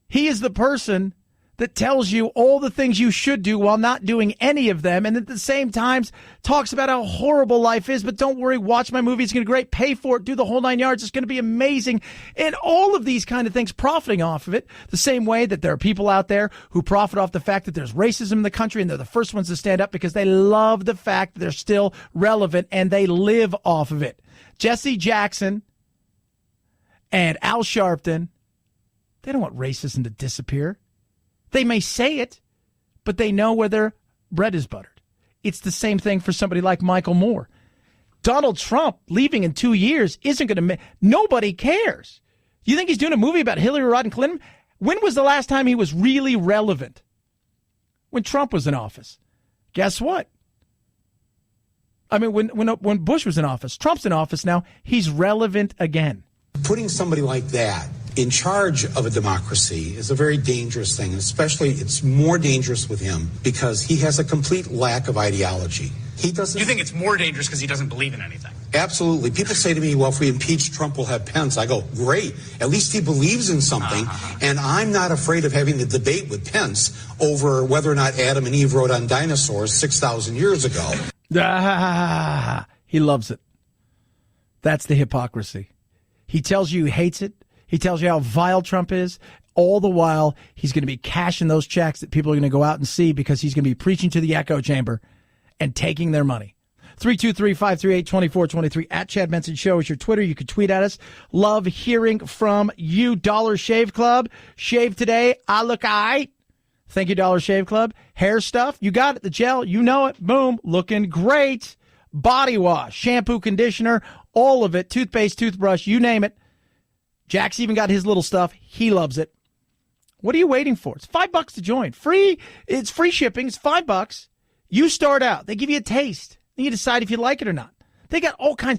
He is the person that tells you all the things you should do while not doing any of them, and at the same time talks about how horrible life is, but don't worry, watch my movie, it's going to be great, pay for it, do the whole 9 yards, it's going to be amazing, and all of these kind of things profiting off of it, the same way that there are people out there who profit off the fact that there's racism in the country, and they're the first ones to stand up because they love the fact that they're still relevant, and they live off of it. Jesse Jackson and Al Sharpton, they don't want racism to disappear. They may say it, but they know where their bread is buttered. It's the same thing for somebody like Michael Moore. Donald Trump leaving in 2 years isn't going to nobody cares. You think he's doing a movie about Hillary Rodham Clinton? When was the last time he was really relevant? When Trump was in office. Guess what? I mean, when Bush was in office, Trump's in office now, he's relevant again. Putting somebody like that in charge of a democracy is a very dangerous thing, and especially it's more dangerous with him because he has a complete lack of ideology. He doesn't. You think it's more dangerous because he doesn't believe in anything? Absolutely. People say to me, well, if we impeach Trump, we'll have Pence. I go, great. At least he believes in something, and I'm not afraid of having the debate with Pence over whether or not Adam and Eve rode on dinosaurs 6,000 years ago. He loves it. That's the hypocrisy. He tells you he hates it. He tells you how vile Trump is. All the while, he's going to be cashing those checks that people are going to go out and see because he's going to be preaching to the echo chamber and taking their money. 323-538-2423 at Chad Benson Show is your Twitter. You can tweet at us. Love hearing from you. Dollar Shave Club. Shave today. I look all right. Thank you, Dollar Shave Club. Hair stuff. You got it. The gel. You know it. Boom. Looking great. Body wash, shampoo, conditioner, all of it. Toothpaste, toothbrush, you name it. Jack's even got his little stuff. He loves it. What are you waiting for? It's $5 to join. Free. It's free shipping. It's $5. You start out. They give you a taste. Then you decide if you like it or not. They got all kinds.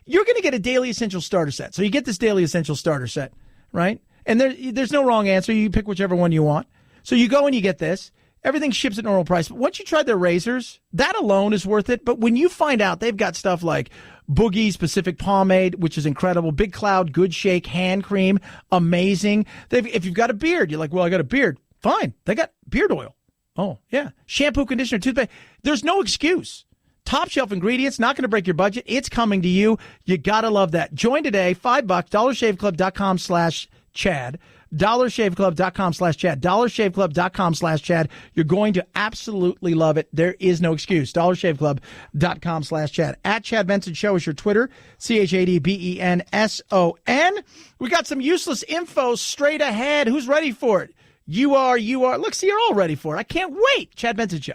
You're going to get a daily essential starter set. So you get this daily essential starter set, right? And there's no wrong answer. You pick whichever one you want. So you go and you get this. Everything ships at normal price. But once you try their razors, that alone is worth it. But when you find out they've got stuff like Boogie Specific Pomade, which is incredible, Big Cloud Good Shake Hand Cream, amazing. If you've got a beard, you're like, well, I got a beard. Fine. They got beard oil. Oh, yeah. Shampoo, conditioner, toothpaste. There's no excuse. Top shelf ingredients, not going to break your budget. It's coming to you. You got to love that. Join today, $5, dollarshaveclub.com/Chad. dollarshaveclub.com/Chad. dollarshaveclub.com/Chad. You're going to absolutely love it. There is no excuse. dollarshaveclub.com/Chad. At Chad Benson Show is your Twitter. ChadBenson. We got some useless info straight ahead. Who's ready for it? You are. Look, see, you're all ready for it. I can't wait. Chad Benson Show.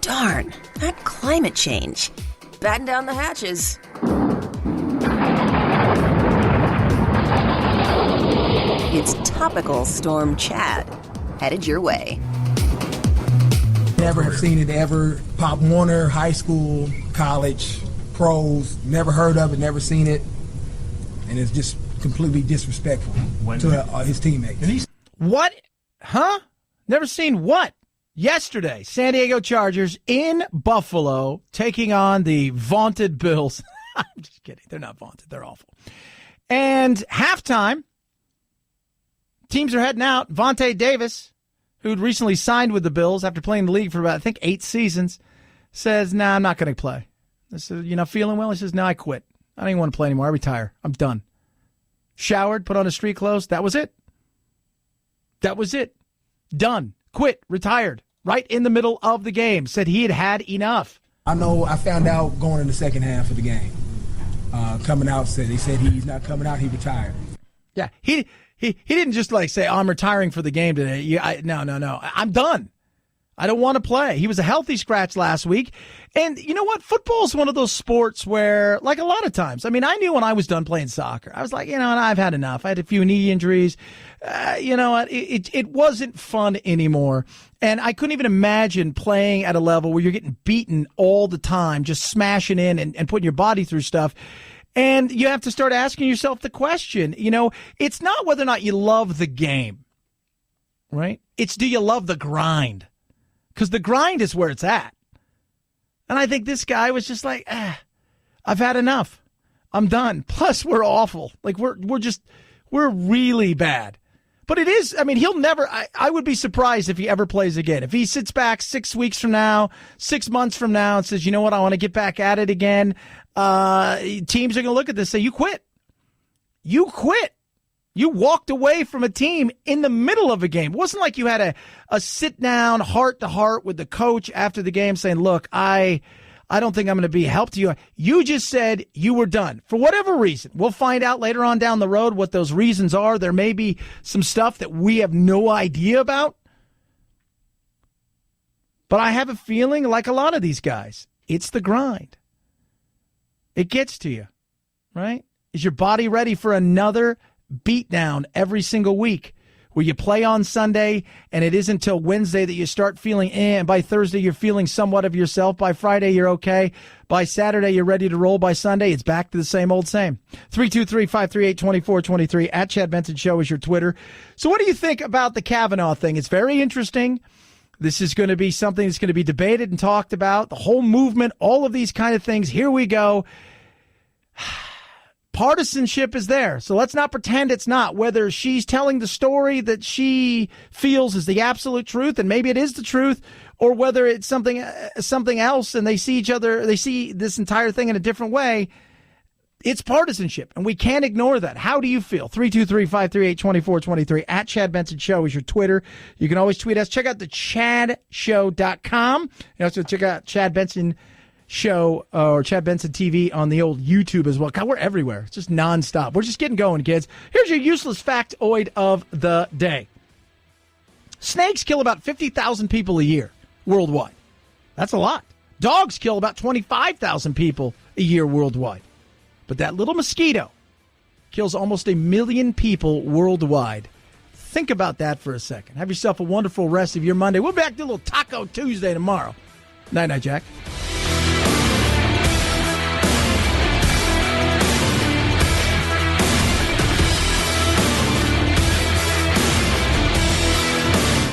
Darn, that climate change. Batten down the hatches. It's Topical Storm Chad, headed your way. Never have seen it ever. Pop Warner, high school, college, pros, never heard of it, never seen it. And it's just completely disrespectful to his teammates. What? Huh? Never seen what? Yesterday, San Diego Chargers in Buffalo taking on the vaunted Bills. I'm just kidding. They're not vaunted. They're awful. And halftime, teams are heading out. Vontae Davis, who'd recently signed with the Bills after playing the league for about, I think, 8 seasons, says, nah, I'm not going to play. I said, you not feeling well? He says, no, I quit. I don't even want to play anymore. I retire. I'm done. Showered, put on his street clothes. That was it. That was it. Done. Quit, retired, right in the middle of the game. Said he had enough. I know I found out going in the second half of the game. Coming out, he said he's not coming out, he retired. Yeah, he didn't just like say, oh, I'm retiring for the game today. No. I'm done. I don't want to play. He was a healthy scratch last week. And you know what? Football is one of those sports where, like a lot of times, I mean, I knew when I was done playing soccer, I was like, I've had enough. I had a few knee injuries. You know what? It wasn't fun anymore. And I couldn't even imagine playing at a level where you're getting beaten all the time, just smashing in and putting your body through stuff. And you have to start asking yourself the question, it's not whether or not you love the game, right? It's do you love the grind? Because the grind is where it's at. And I think this guy was just like, I've had enough. I'm done. Plus, we're awful. Like, we're really bad. But it is, he'll never, I would be surprised if he ever plays again. If he sits back 6 weeks from now, 6 months from now and says, you know what, I want to get back at it again, teams are going to look at this and say, you quit. You quit. You walked away from a team in the middle of a game. It wasn't like you had a sit-down, heart-to-heart with the coach after the game saying, look, I don't think I'm going to be a help to you. You just said you were done for whatever reason. We'll find out later on down the road what those reasons are. There may be some stuff that we have no idea about. But I have a feeling, like a lot of these guys, it's the grind. It gets to you, right? Is your body ready for another beat down every single week where you play on Sunday and it isn't until Wednesday that you start feeling and by Thursday you're feeling somewhat of yourself. By Friday you're okay. By Saturday you're ready to roll. By Sunday it's back to the same old same. 323-538-2423 at Chad Benson Show is your Twitter. So what do you think about the Kavanaugh thing? It's very interesting. This is going to be something that's going to be debated and talked about. The whole movement, all of these kind of things. Here we go. Partisanship is there, so let's not pretend it's not. Whether she's telling the story that she feels is the absolute truth, and maybe it is the truth, or whether it's something else, and they see each other, they see this entire thing in a different way, it's partisanship, and we can't ignore that. How do you feel? 323-538-2423 at Chad Benson Show is your Twitter. You can always tweet us. Check out the chadshow.com. You also check out Chad Benson Show or Chad Benson TV on the old YouTube as well. God, we're everywhere. It's just nonstop. We're just getting going, kids. Here's your useless factoid of the day. Snakes kill about 50,000 people a year worldwide. That's a lot. Dogs kill about 25,000 people a year worldwide. But that little mosquito kills almost 1 million people worldwide. Think about that for a second. Have yourself a wonderful rest of your Monday. We'll be back to a little Taco Tuesday tomorrow. Night-night, Jack.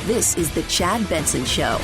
This is the Chad Benson Show.